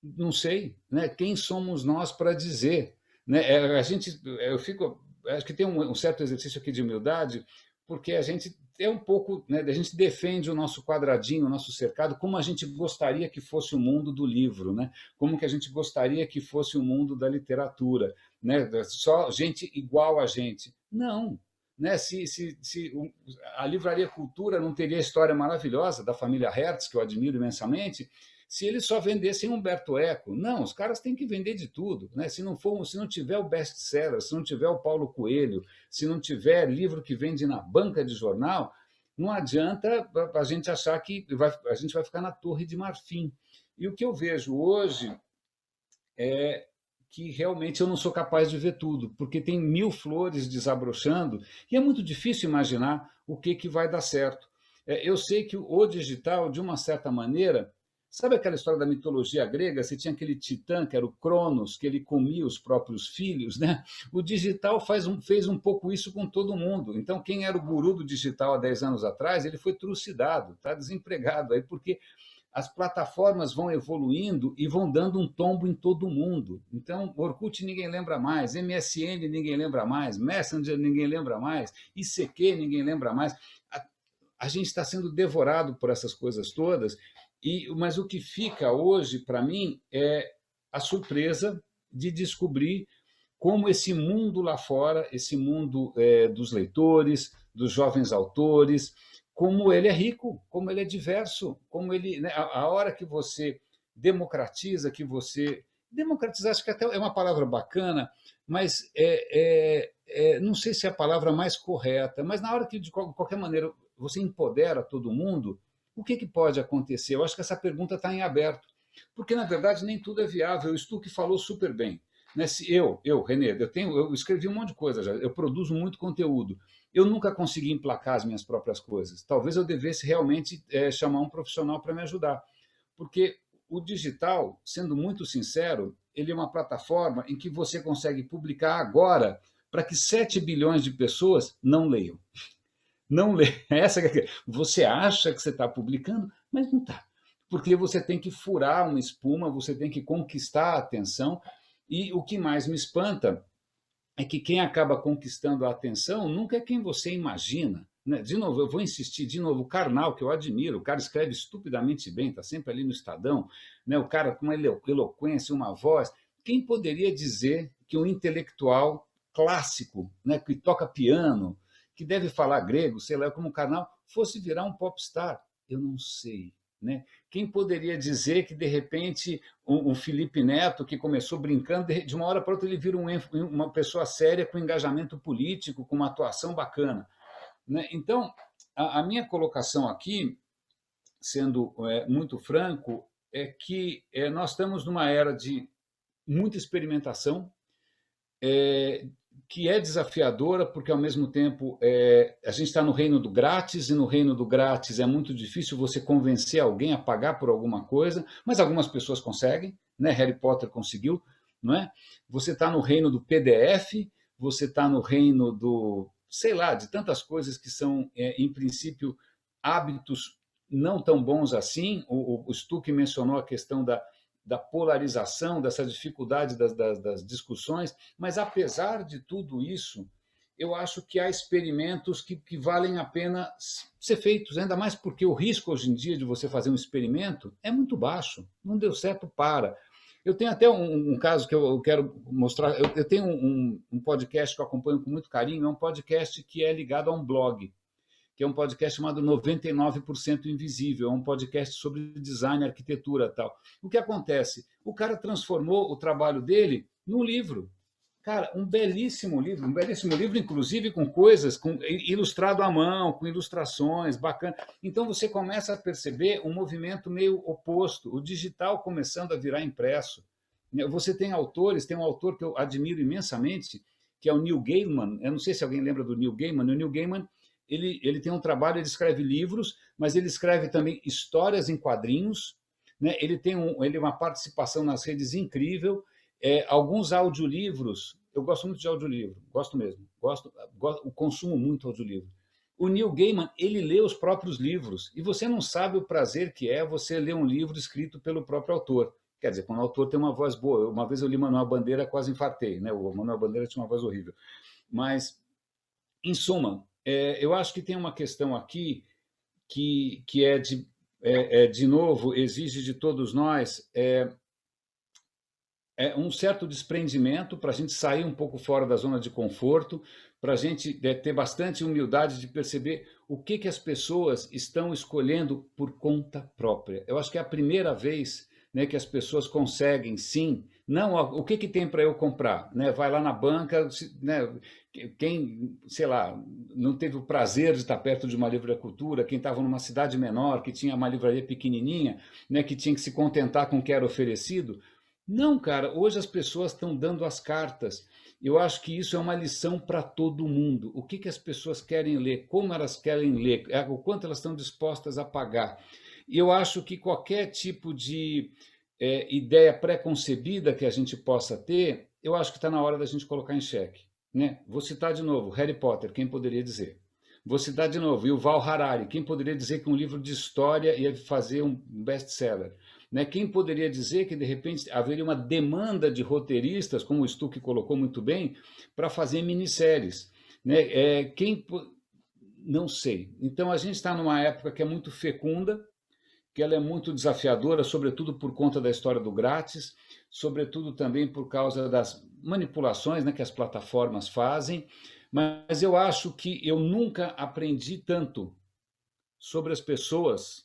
Não sei, né? Quem somos nós para dizer, né? Acho que tem um certo exercício aqui de humildade, porque a gente é um pouco, né? A gente defende o nosso quadradinho, o nosso cercado, como a gente gostaria que fosse o mundo do livro, né? Como que a gente gostaria que fosse o mundo da literatura, né? Só gente igual a gente. Não, né? Se a Livraria Cultura não teria a história maravilhosa da família Hertz, que eu admiro imensamente, se eles só vendessem Humberto Eco. Não, os caras têm que vender de tudo, né? Se não tiver o best-seller, se não tiver o Paulo Coelho, se não tiver livro que vende na banca de jornal, não adianta a gente achar que a gente vai ficar na Torre de Marfim. E o que eu vejo hoje é que realmente eu não sou capaz de ver tudo, porque tem 1000 flores desabrochando e é muito difícil imaginar o que vai dar certo. Eu sei que o digital, de uma certa maneira, sabe aquela história da mitologia grega? Você tinha aquele titã, que era o Cronos, que ele comia os próprios filhos, né? O digital fez um pouco isso com todo mundo. Então, quem era o guru do digital há 10 anos atrás, ele foi trucidado, está desempregado aí, porque as plataformas vão evoluindo e vão dando um tombo em todo mundo. Então, Orkut ninguém lembra mais, MSN ninguém lembra mais, Messenger ninguém lembra mais, ICQ ninguém lembra mais. A gente está sendo devorado por essas coisas todas. Mas o que fica hoje, para mim, é a surpresa de descobrir como esse mundo lá fora, esse mundo dos leitores, dos jovens autores, como ele é rico, como ele é diverso, como ele, né, a hora que você democratiza, democratizar, acho que até é uma palavra bacana, mas não sei se é a palavra mais correta, mas na hora que, de qualquer maneira, você empodera todo mundo, o que pode acontecer? Eu acho que essa pergunta está em aberto, porque, na verdade, nem tudo é viável. O Stuck falou super bem. Né? Se Renê, eu escrevi um monte de coisa já, eu produzo muito conteúdo. Eu nunca consegui emplacar as minhas próprias coisas. Talvez eu devesse realmente chamar um profissional para me ajudar, porque o digital, sendo muito sincero, ele é uma plataforma em que você consegue publicar agora para que 7 bilhões de pessoas não leiam. Não lê. Você acha que você está publicando, mas não está. Porque você tem que furar uma espuma, você tem que conquistar a atenção. E o que mais me espanta é que quem acaba conquistando a atenção nunca é quem você imagina. né? De novo, eu vou insistir, de novo, o Karnal, que eu admiro, o cara escreve estupidamente bem, está sempre ali no Estadão, né? O cara com uma eloquência, uma voz. Quem poderia dizer que um intelectual clássico, né, que toca piano, que deve falar grego, sei lá, como o Karnal, fosse virar um popstar? Eu não sei. Né? Quem poderia dizer que, de repente, um Felipe Neto, que começou brincando, de uma hora para outra ele vira uma pessoa séria, com engajamento político, com uma atuação bacana? Né? Então, a minha colocação aqui, sendo muito franco, é que nós estamos numa era de muita experimentação, que é desafiadora, porque, ao mesmo tempo, a gente está no reino do grátis, e no reino do grátis é muito difícil você convencer alguém a pagar por alguma coisa, mas algumas pessoas conseguem, né? Harry Potter conseguiu, não é? Você está no reino do PDF, você está no reino do, sei lá, de tantas coisas que são, em princípio, hábitos não tão bons assim. O Stuck mencionou a questão da polarização, dessa dificuldade das discussões, mas, apesar de tudo isso, eu acho que há experimentos que valem a pena ser feitos, ainda mais porque o risco hoje em dia de você fazer um experimento é muito baixo. Não deu certo, para. Eu tenho até um caso que eu quero mostrar. Eu tenho um podcast que eu acompanho com muito carinho, é um podcast que é ligado a um blog, que é um podcast chamado 99% Invisível, é um podcast sobre design, arquitetura e tal. O que acontece? O cara transformou o trabalho dele num livro. Cara, um belíssimo livro, inclusive com coisas, ilustrado à mão, com ilustrações, bacana. Então você começa a perceber um movimento meio oposto, o digital começando a virar impresso. Você tem autores, tem um autor que eu admiro imensamente, que é o Neil Gaiman. Eu não sei se alguém lembra do Neil Gaiman. O Neil Gaiman, ele tem um trabalho, ele escreve livros, mas ele escreve também histórias em quadrinhos, né? Ele tem uma participação nas redes incrível, alguns audiolivros. Eu gosto muito de audiolivro, gosto mesmo, consumo muito audiolivro. O Neil Gaiman, ele lê os próprios livros, e você não sabe o prazer que é você ler um livro escrito pelo próprio autor. Quer dizer, quando o autor tem uma voz boa. Uma vez eu li Manuel Bandeira, quase infartei, né? O Manuel Bandeira tinha uma voz horrível. Mas, em suma, eu acho que tem uma questão aqui que de novo, exige de todos nós um certo desprendimento para a gente sair um pouco fora da zona de conforto, para a gente ter bastante humildade de perceber o que as pessoas estão escolhendo por conta própria. Eu acho que é a primeira vez, né, que as pessoas conseguem, sim, não o que tem para eu comprar, né? Vai lá na banca, né? Quem, sei lá, não teve o prazer de estar perto de uma livraria, quem estava numa cidade menor, que tinha uma livraria pequenininha, né, que tinha que se contentar com o que era oferecido. Não, cara, hoje as pessoas estão dando as cartas. Eu acho que isso é uma lição para todo mundo. O que as pessoas querem ler, como elas querem ler, o quanto elas estão dispostas a pagar. E eu acho que qualquer tipo de ideia pré-concebida que a gente possa ter, eu acho que está na hora da gente colocar em xeque. Né? Vou citar de novo, Harry Potter, quem poderia dizer? Vou citar de novo, Yuval Harari, quem poderia dizer que um livro de história ia fazer um best-seller? Né? Quem poderia dizer que, de repente, haveria uma demanda de roteiristas, como o Stuck colocou muito bem, para fazer minisséries? Né? Não sei. Então, a gente está numa época que é muito fecunda, que ela é muito desafiadora, sobretudo por conta da história do grátis, sobretudo também por causa das manipulações, né, que as plataformas fazem, mas eu acho que eu nunca aprendi tanto sobre as pessoas,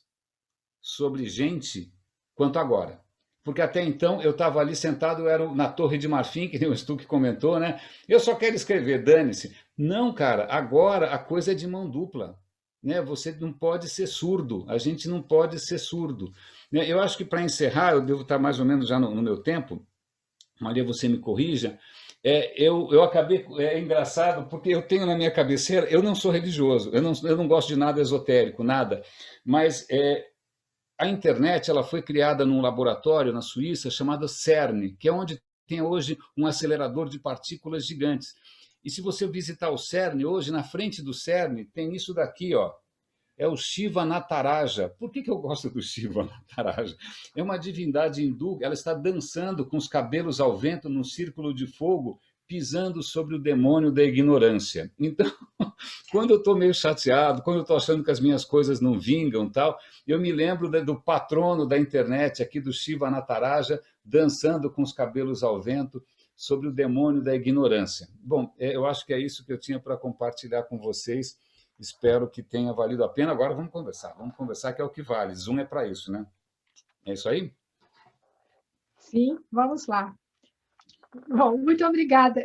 sobre gente, quanto agora. Porque até então eu estava ali sentado, eu era na Torre de Marfim, que o Stuck comentou, né? Eu só quero escrever, dane-se. Não, cara, agora a coisa é de mão dupla. Né? Você não pode ser surdo, a gente não pode ser surdo. Eu acho que, para encerrar, eu devo estar mais ou menos já no meu tempo, Maria, você me corrija, eu acabei, é engraçado, porque eu tenho na minha cabeceira, eu não sou religioso, eu não gosto de nada esotérico, nada, mas a internet ela foi criada num laboratório na Suíça chamado CERN, que é onde tem hoje um acelerador de partículas gigantes. E se você visitar o CERN hoje, na frente do CERN, tem isso daqui, ó. É o Shiva Nataraja. Por que eu gosto do Shiva Nataraja? É uma divindade hindu, ela está dançando com os cabelos ao vento num círculo de fogo, pisando sobre o demônio da ignorância. Então, quando eu estou meio chateado, quando eu estou achando que as minhas coisas não vingam, tal, eu me lembro do patrono da internet aqui, do Shiva Nataraja, dançando com os cabelos ao vento sobre o demônio da ignorância. Bom, eu acho que é isso que eu tinha para compartilhar com vocês. Espero que tenha valido a pena. Agora vamos conversar que é o que vale. Zoom é para isso, né? É isso aí? Sim, vamos lá. Bom, muito obrigada.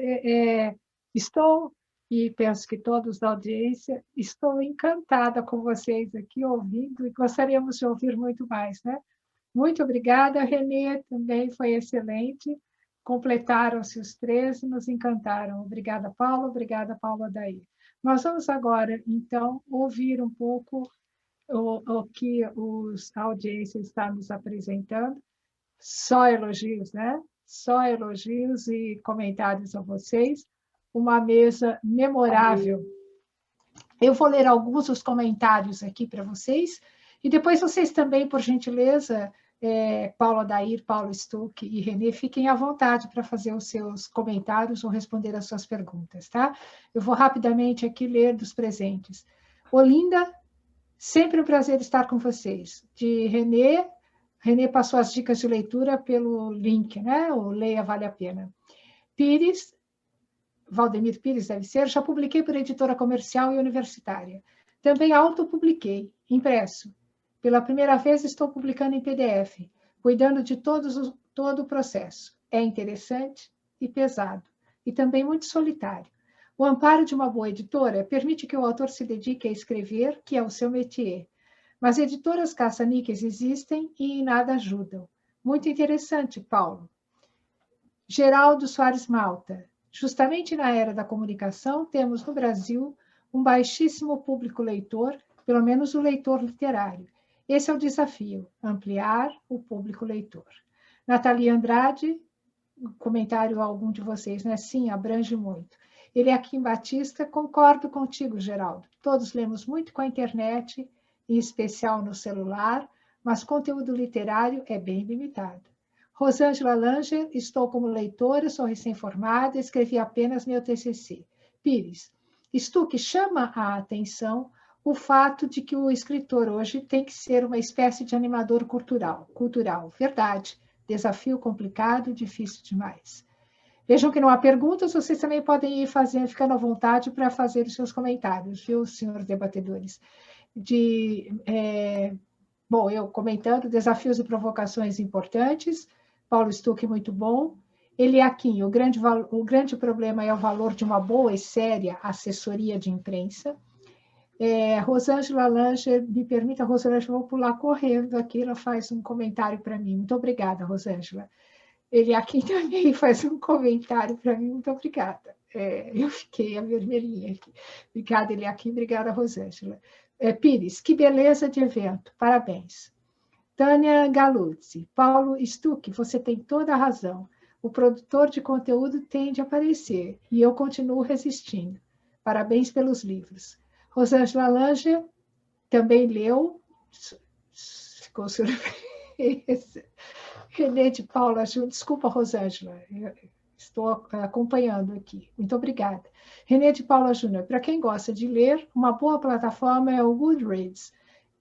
Estou, e penso que todos da audiência, estou encantada com vocês aqui ouvindo e gostaríamos de ouvir muito mais, né? Muito obrigada, Renê, também foi excelente. Completaram-se os 13, nos encantaram. Obrigada, Paula Adair. Nós vamos agora, então, ouvir um pouco o que a audiência está nos apresentando. Só elogios, né? Só elogios e comentários a vocês. Uma mesa memorável. Eu vou ler alguns dos comentários aqui para vocês, e depois vocês também, por gentileza, Paulo Adair, Paulo Stuck e Renê, fiquem à vontade para fazer os seus comentários ou responder as suas perguntas, tá? Eu vou rapidamente aqui ler dos presentes. Olinda, sempre um prazer estar com vocês. De Renê, Renê passou as dicas de leitura pelo link, né? O Leia Vale a Pena. Pires, Valdemir Pires deve ser, já publiquei por editora comercial e universitária. Também autopubliquei, impresso. Pela primeira vez estou publicando em PDF, cuidando de todo o processo. É interessante e pesado, e também muito solitário. O amparo de uma boa editora permite que o autor se dedique a escrever, que é o seu métier. Mas editoras caça-níqueis existem e em nada ajudam. Muito interessante, Paulo. Geraldo Soares Malta. Justamente na era da comunicação, temos no Brasil um baixíssimo público leitor, pelo menos o leitor literário. Esse é o desafio, ampliar o público leitor. Natalia Andrade, comentário a algum de vocês, né? Sim, abrange muito. Ele é aqui em Batista, concordo contigo, Geraldo. Todos lemos muito com a internet, em especial no celular, mas conteúdo literário é bem limitado. Rosângela Langer, estou como leitora, sou recém-formada, escrevi apenas meu TCC. Pires, Stuck chama a atenção o fato de que o escritor hoje tem que ser uma espécie de animador cultural. Verdade, desafio complicado, difícil demais. Vejam que não há perguntas, vocês também podem ir ficando à vontade para fazer os seus comentários, viu, senhores debatedores? Bom, eu comentando, desafios e provocações importantes, Paulo Stuck, muito bom. Eliakim, o grande problema é o valor de uma boa e séria assessoria de imprensa. Rosângela Langer, me permita, Rosângela, vou pular correndo aqui, ela faz um comentário para mim. Muito obrigada, Rosângela. Eliakim também faz um comentário para mim, muito obrigada. Eu fiquei a vermelhinha aqui. Obrigada, Eliakim, obrigada, Rosângela. Pires, que beleza de evento, parabéns. Tânia Galuzzi, Paulo Stuck, você tem toda a razão. O produtor de conteúdo tende a aparecer, e eu continuo resistindo. Parabéns pelos livros. Rosângela Langer também leu, ficou surpresa. Renê de Paula Júnior, desculpa, Rosângela, estou acompanhando aqui. Muito obrigada. Renê de Paula Júnior, para quem gosta de ler, uma boa plataforma é o Goodreads,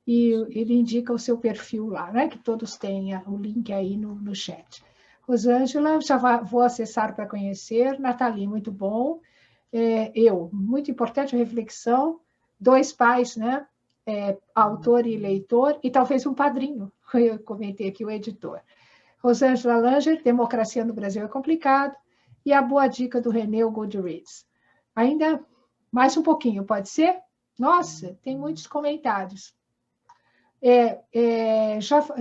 e ele indica o seu perfil lá, né? Que todos tenham o link aí no chat. Rosângela, já vou acessar para conhecer. Nathalie, muito bom. Muito importante a reflexão. 2 pais, né? Autor e leitor, e talvez um padrinho, eu comentei aqui, o editor. Rosângela Langer, democracia no Brasil é complicado, e a boa dica do Renê, o Goodreads. Ainda mais um pouquinho, pode ser? Nossa, tem muitos comentários.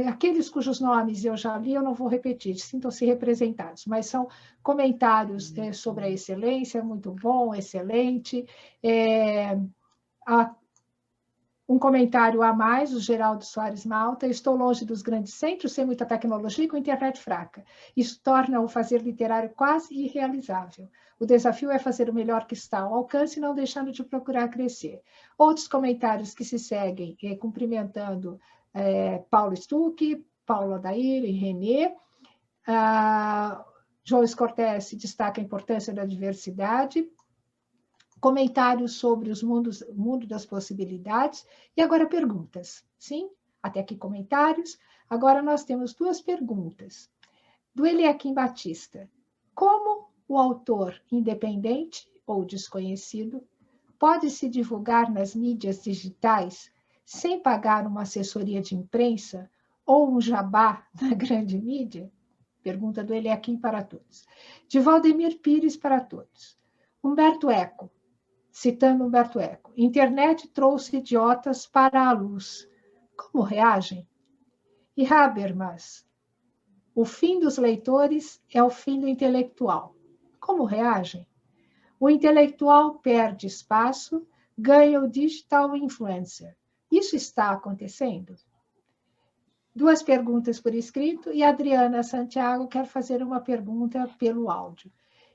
Aqueles cujos nomes eu já li, eu não vou repetir, sintam-se representados, mas são comentários sobre a excelência, muito bom, excelente. Um comentário a mais, o Geraldo Soares Malta, estou longe dos grandes centros, sem muita tecnologia e com internet fraca. Isso torna o fazer literário quase irrealizável. O desafio é fazer o melhor que está ao alcance, não deixando de procurar crescer. Outros comentários que se seguem, cumprimentando Paulo Stuck, Paulo Adair e Renê. João Cortese destaca a importância da diversidade, comentários sobre o mundo das possibilidades, e agora perguntas. Sim, até aqui comentários. Agora nós temos 2 perguntas. Do Eliakim Batista. Como o autor independente ou desconhecido pode se divulgar nas mídias digitais sem pagar uma assessoria de imprensa ou um jabá na grande mídia? Pergunta do Eliakim para todos. De Valdemir Pires para todos. Humberto Eco, citando Humberto Eco. Internet trouxe idiotas para a luz. Como reagem? E Habermas. O fim dos leitores é o fim do intelectual. Como reagem? O intelectual perde espaço, ganha o digital influencer. Isso está acontecendo? 2 perguntas por escrito e a Adriana Santiago quer fazer uma pergunta pelo áudio.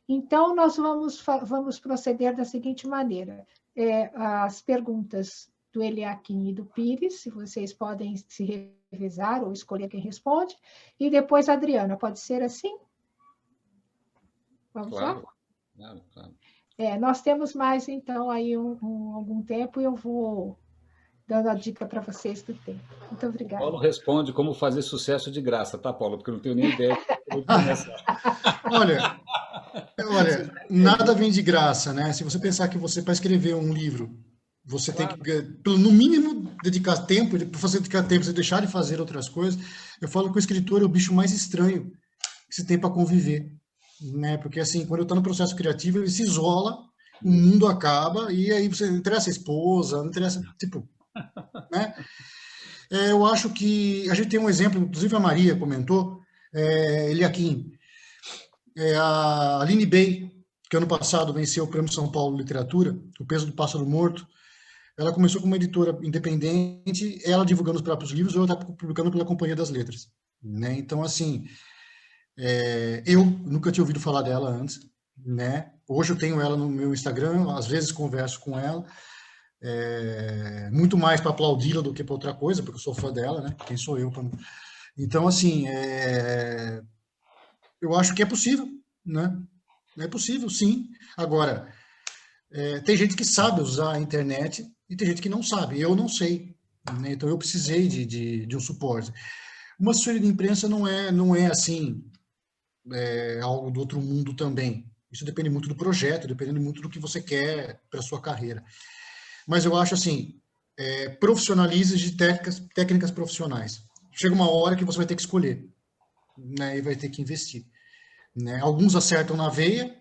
Então, nós vamos proceder da seguinte maneira. As perguntas do Eliakim e do Pires, se vocês podem se revezar ou escolher quem responde, e depois a Adriana. Pode ser assim? Vamos Claro, lá? claro. Nós temos mais, então, aí algum tempo e eu vou dando a dica para vocês do tempo. Muito obrigada. Paulo responde como fazer sucesso de graça, tá, Paulo? Porque eu não tenho nem ideia de como começar. Olha, nada vem de graça, né? Se você pensar que você, para escrever um livro, você tem que, no mínimo, dedicar tempo, para você dedicar tempo, você deixar de fazer outras coisas. Eu falo que o escritor é o bicho mais estranho que você tem para conviver, né? Porque, assim, quando está no processo criativo, ele se isola, o mundo acaba, e aí você não interessa a esposa, não interessa, tipo, né? Eu acho que a gente tem um exemplo, inclusive a Maria comentou, Eliakim, a Aline Bey, que ano passado venceu o Prêmio São Paulo Literatura, O Peso do Pássaro Morto. Ela começou como uma editora independente, ela divulgando os próprios livros, ou ela está publicando pela Companhia das Letras, né? Então, assim, eu nunca tinha ouvido falar dela antes, né? Hoje eu tenho ela no meu Instagram, às vezes converso com ela, muito mais para aplaudi-la do que para outra coisa, porque eu sou fã dela, né? Quem sou eu? Então, assim, eu acho que é possível, né? É possível, sim. Agora, tem gente que sabe usar a internet e tem gente que não sabe. Eu não sei, né? Então eu precisei de um suporte. Uma assessoria de imprensa não é assim, algo do outro mundo também. Isso depende muito do projeto, depende muito do que você quer para a sua carreira. Mas eu acho assim, profissionalize de técnicas profissionais. Chega uma hora que você vai ter que escolher, né? E vai ter que investir, né? Alguns acertam na veia,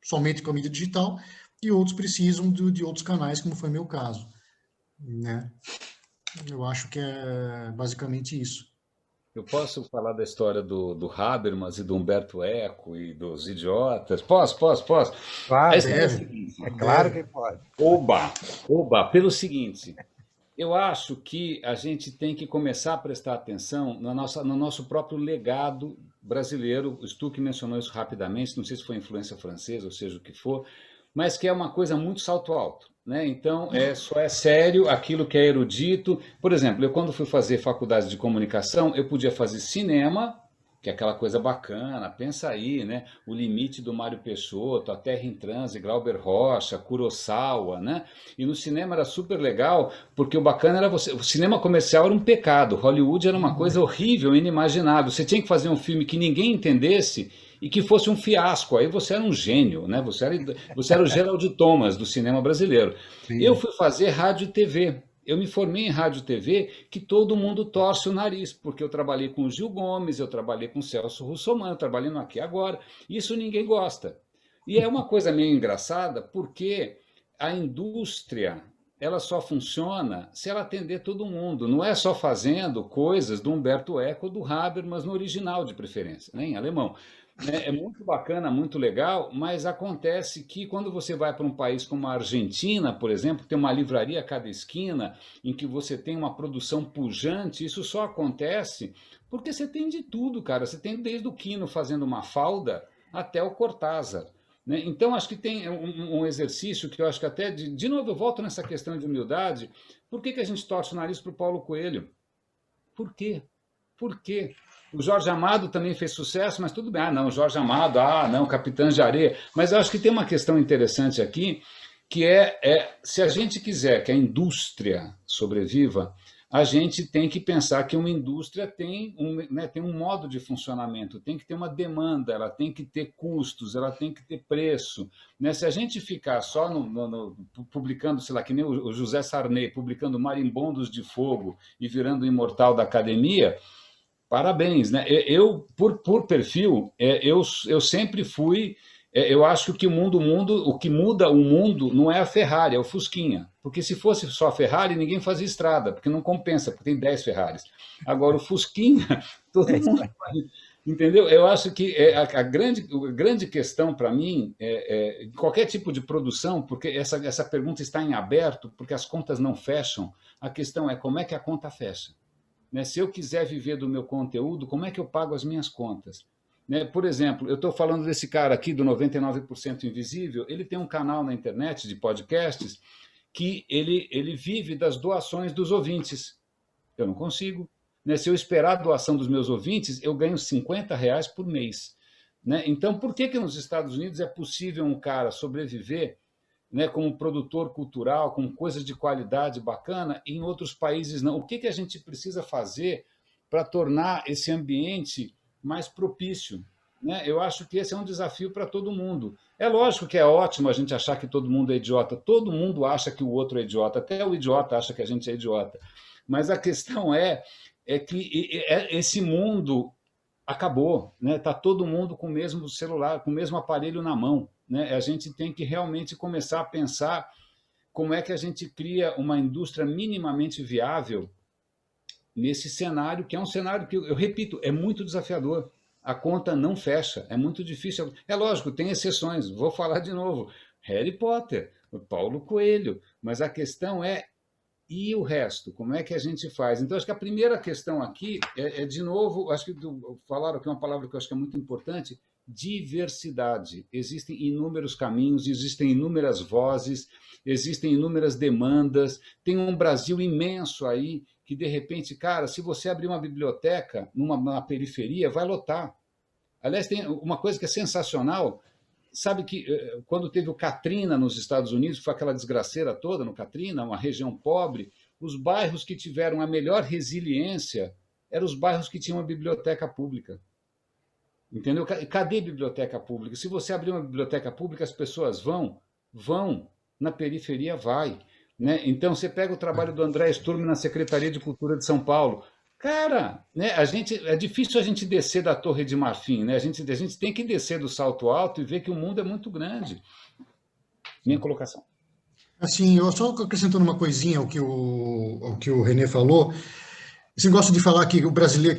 somente com a mídia digital, e outros precisam de outros canais, como foi meu caso, né? Eu acho que é basicamente isso. Eu posso falar da história do Habermas e do Humberto Eco e dos idiotas? Posso. A Claro, história é a Deve, seguinte. é claro que pode. Oba, pelo seguinte. Eu acho que a gente tem que começar a prestar atenção no nosso próprio legado brasileiro. O Stuck mencionou isso rapidamente, não sei se foi influência francesa, ou seja o que for, mas que é uma coisa muito salto alto, né? Então, só é sério aquilo que é erudito. Por exemplo, eu quando fui fazer faculdade de comunicação, eu podia fazer cinema, que é aquela coisa bacana, pensa aí, né? O Limite do Mário Peixoto, A Terra em Transe, Glauber Rocha, Kurosawa, né? E no cinema era super legal, porque o bacana era o cinema comercial era um pecado, Hollywood era uma coisa horrível, inimaginável. Você tinha que fazer um filme que ninguém entendesse e que fosse um fiasco. Aí você era um gênio, né? Você era o Gerald Thomas do cinema brasileiro. Eu fui fazer rádio e TV. Eu me formei em rádio e TV que todo mundo torce o nariz, porque eu trabalhei com o Gil Gomes, eu trabalhei com o Celso Russomano, eu trabalhei no Aqui Agora. Isso ninguém gosta. E é uma coisa meio engraçada, porque a indústria ela só funciona se ela atender todo mundo. Não é só fazendo coisas do Humberto Eco ou do Habermas no original, de preferência, né, em alemão. É muito bacana, muito legal, mas acontece que quando você vai para um país como a Argentina, por exemplo, que tem uma livraria a cada esquina, em que você tem uma produção pujante, isso só acontece porque você tem de tudo, cara. Você tem desde o Quino fazendo uma falda até o Cortázar, né? Então, acho que tem um exercício que eu acho que até, de novo, eu volto nessa questão de humildade. Por que a gente torce o nariz para o Paulo Coelho? Por quê? por quê? O Jorge Amado também fez sucesso, mas tudo bem. Ah, não, Jorge Amado, ah, não, Capitães de Areia. Mas eu acho que tem uma questão interessante aqui, que se a gente quiser que a indústria sobreviva, a gente tem que pensar que uma indústria tem um modo de funcionamento, tem que ter uma demanda, ela tem que ter custos, ela tem que ter preço. Né? Se a gente ficar só publicando, sei lá, que nem o José Sarney, publicando Marimbondos de Fogo e virando imortal da academia, parabéns. Né? Eu, por perfil, eu sempre fui... Eu acho que o que muda o mundo não é a Ferrari, é o Fusquinha. Porque se fosse só a Ferrari, ninguém fazia estrada, porque não compensa, porque tem 10 Ferraris. Agora, o Fusquinha, todo mundo... Entendeu? Eu acho que a grande questão para mim, qualquer tipo de produção, porque essa pergunta está em aberto, porque as contas não fecham, a questão é como é que a conta fecha. Né? Se eu quiser viver do meu conteúdo, como é que eu pago as minhas contas? Né? Por exemplo, eu estou falando desse cara aqui do 99% Invisível, ele tem um canal na internet de podcasts que ele vive das doações dos ouvintes. Eu não consigo. Né? Se eu esperar a doação dos meus ouvintes, eu ganho R$50 por mês. Né? Então, por que nos Estados Unidos é possível um cara sobreviver, né, como produtor cultural, com coisas de qualidade bacana, e em outros países não? O que a gente precisa fazer para tornar esse ambiente mais propício? Né? Eu acho que esse é um desafio para todo mundo. É lógico que é ótimo a gente achar que todo mundo é idiota. Todo mundo acha que o outro é idiota. Até o idiota acha que a gente é idiota. Mas a questão é que esse mundo acabou. Né? Tá todo mundo com o mesmo celular, com o mesmo aparelho na mão. Né? A gente tem que realmente começar a pensar como é que a gente cria uma indústria minimamente viável nesse cenário, que é um cenário que, eu repito, é muito desafiador. A conta não fecha, é muito difícil. É lógico, tem exceções, vou falar de novo. Harry Potter, Paulo Coelho, mas a questão e o resto? Como é que a gente faz? Então, acho que a primeira questão aqui de novo, acho que falaram aqui uma palavra que eu acho que é muito importante, diversidade. Existem inúmeros caminhos, existem inúmeras vozes, existem inúmeras demandas, tem um Brasil imenso aí, que de repente, cara, se você abrir uma biblioteca numa periferia, vai lotar. Aliás, tem uma coisa que é sensacional, sabe que quando teve o Katrina nos Estados Unidos, foi aquela desgraceira toda no Katrina, uma região pobre, os bairros que tiveram a melhor resiliência eram os bairros que tinham uma biblioteca pública. Entendeu? Cadê biblioteca pública? Se você abrir uma biblioteca pública, as pessoas vão, na periferia vai. Né? Então, você pega o trabalho do André Sturm na Secretaria de Cultura de São Paulo. Cara, né, é difícil a gente descer da Torre de Marfim. Né? A gente tem que descer do salto alto e ver que o mundo é muito grande. Minha colocação. Assim, eu só acrescentando uma coisinha ao que o René falou. Você gosta de falar que o brasileiro,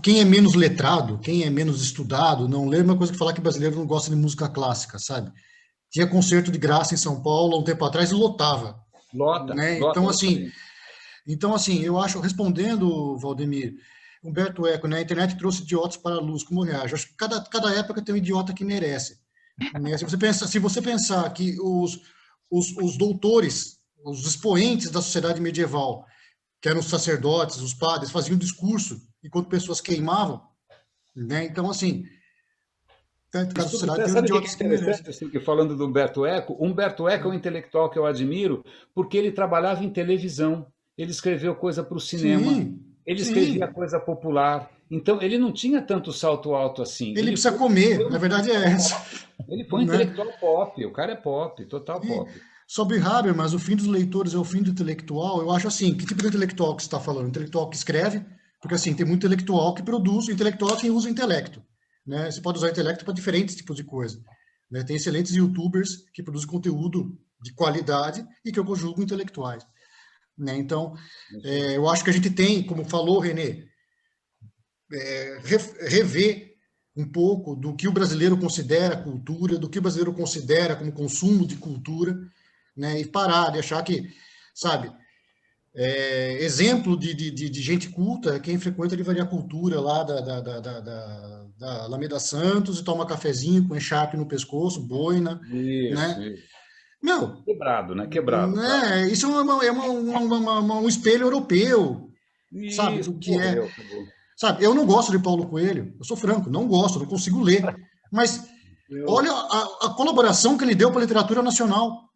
quem é menos letrado, quem é menos estudado, não lê, é uma coisa que falar que o brasileiro não gosta de música clássica, sabe? Tinha concerto de graça em São Paulo há um tempo atrás e lotava. Lota. Né? Então, assim, eu acho, respondendo, Valdemir, Humberto Eco, né, a internet trouxe idiotas para a luz, como reage? Acho que cada época tem um idiota que merece. Né? Se você pensar que os doutores, os expoentes da sociedade medieval, que eram os sacerdotes, os padres, faziam discurso enquanto pessoas queimavam, né? Então, assim, a sociedade sabe o que é interessante, assim, falando do Humberto Eco? Humberto Eco é um intelectual que eu admiro porque ele trabalhava em televisão, ele escreveu coisa para o cinema, ele escrevia coisa popular, então ele não tinha tanto salto alto assim. Ele precisa comer, na verdade é essa. Ele foi um intelectual pop, o cara é pop, total pop. Sobre Habermas, o fim dos leitores é o fim do intelectual. Eu acho assim, que tipo de intelectual que você está falando? Intelectual que escreve, porque assim, tem muito intelectual que produz, intelectual que usa intelecto. Né? Você pode usar intelecto para diferentes tipos de coisa. Né? Tem excelentes youtubers que produzem conteúdo de qualidade e que eu julgo intelectuais. Né? Então, eu acho que a gente tem, como falou René, rever um pouco do que o brasileiro considera cultura, do que o brasileiro considera como consumo de cultura, né? E parar de achar que, sabe, exemplo de gente culta é quem frequenta a livraria Cultura lá da Alameda Santos e toma cafezinho com encharpe no pescoço, boina. Isso, né? Isso. Meu, quebrado, né? Quebrado. Isso é um espelho europeu. sabe? Isso, O que é... acabou. Sabe, eu não gosto de Paulo Coelho, eu sou franco, não gosto, não consigo ler. Mas olha a colaboração que ele deu para a literatura nacional.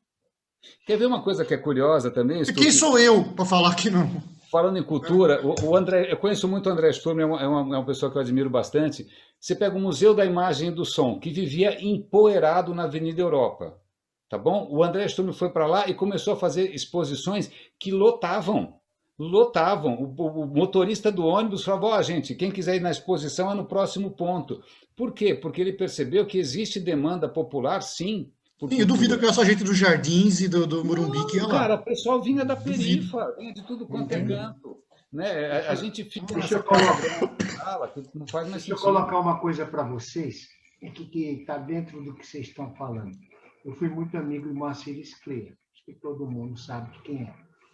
Quer ver uma coisa que é curiosa também, E quem Stuck? sou eu para falar que não? Falando em cultura, o André, eu conheço muito o André Sturm, é uma pessoa que eu admiro bastante. Você pega o Museu da Imagem e do Som, que vivia empoeirado na Avenida Europa, tá bom? O André Sturm foi para lá e começou a fazer exposições que lotavam. Lotavam. O motorista do ônibus falava: ó, gente, quem quiser ir na exposição é no próximo ponto. Por quê? Porque ele percebeu que existe demanda popular, sim, por Sim, eu duvido cultura. que essa gente dos Jardins e do Morumbi que ia Não, lá. cara, o pessoal vinha da Duvido. perifa, vinha de tudo quanto é Entendo. canto. Né? A gente fica Deixa nessa eu colocar, fala que não faz mais deixa eu sentido. colocar uma coisa para vocês, que está dentro do que vocês estão falando. Eu fui muito amigo de Moacir Scler, acho que todo mundo sabe de quem é.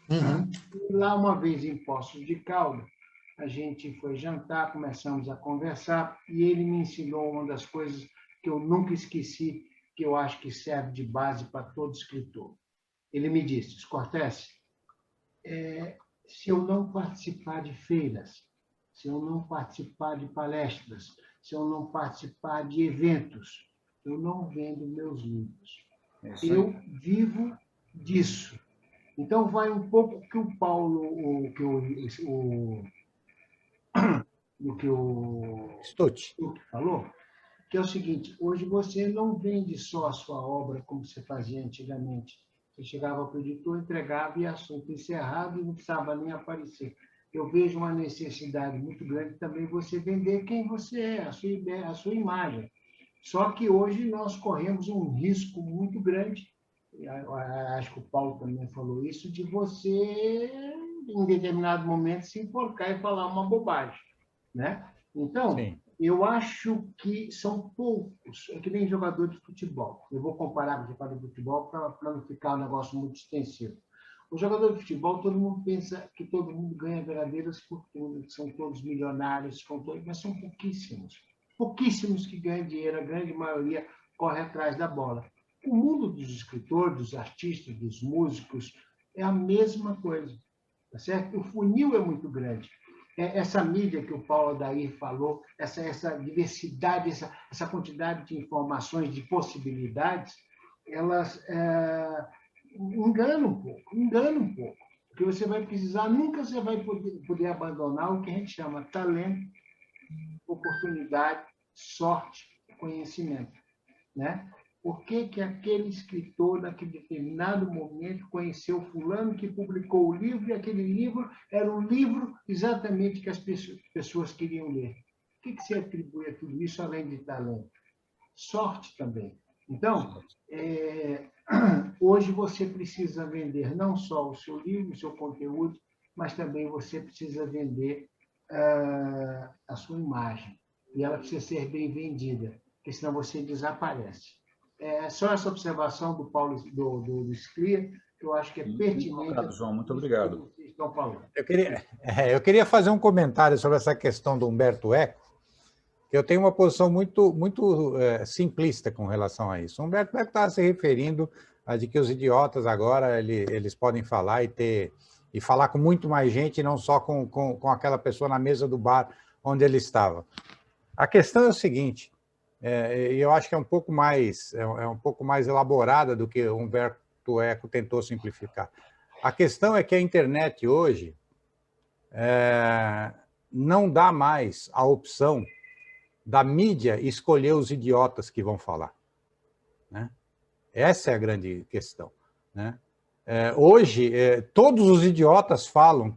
Uhum. E lá, uma vez em Poços de Caldas, a gente foi jantar, começamos a conversar, e ele me ensinou uma das coisas que eu nunca esqueci, que eu acho que serve de base para todo escritor. Ele me disse: Cortez, se eu não participar de feiras, se eu não participar de palestras, se eu não participar de eventos, eu não vendo meus livros. Eu vivo disso. Então, vai um pouco o que o Paulo, o que o Stutt. falou, que é o seguinte: hoje você não vende só a sua obra como você fazia antigamente. Você chegava para o editor, entregava e assunto encerrado e não precisava nem aparecer. Eu vejo uma necessidade muito grande também você vender quem você é, a sua imagem. Só que hoje nós corremos um risco muito grande, acho que o Paulo também falou isso, de você, em determinado momento, se enforcar e falar uma bobagem, né? Então, Sim. eu acho que são poucos, é que nem jogador de futebol. Eu vou comparar com o jogador de futebol para não ficar um negócio muito extensivo. O jogador de futebol, todo mundo pensa que todo mundo ganha verdadeiras fortunas, que são todos milionários, mas são pouquíssimos. Pouquíssimos que ganham dinheiro, a grande maioria corre atrás da bola. O mundo dos escritores, dos artistas, dos músicos, é a mesma coisa, tá certo? O funil é muito grande. Essa mídia que o Paulo Adair falou, essa diversidade, essa quantidade de informações, de possibilidades, elas enganam um pouco, porque você vai precisar, nunca você vai poder abandonar o que a gente chama talento, oportunidade, sorte, conhecimento, né? Por que aquele escritor, naquele determinado momento, conheceu fulano que publicou o livro, e aquele livro era um livro exatamente que as pessoas queriam ler? O que se atribui a tudo isso, além de talento? Sorte também. Então, hoje você precisa vender não só o seu livro, o seu conteúdo, mas também você precisa vender a sua imagem. E ela precisa ser bem vendida, porque senão você desaparece. Só essa observação do Paulo do Scler, que eu acho que é pertinente. Obrigado, João, muito obrigado. Vocês estão falando. Eu queria fazer um comentário sobre essa questão do Humberto Eco, que eu tenho uma posição muito simplista com relação a isso. O Humberto Eco estava se referindo a de que os idiotas agora eles podem falar e falar com muito mais gente, não só com aquela pessoa na mesa do bar onde ele estava. A questão é o seguinte, e eu acho que é um pouco mais elaborada do que o Humberto Eco tentou simplificar. A questão é que a internet hoje não dá mais a opção da mídia escolher os idiotas que vão falar, né? Essa é a grande questão, né? Hoje, todos os idiotas falam,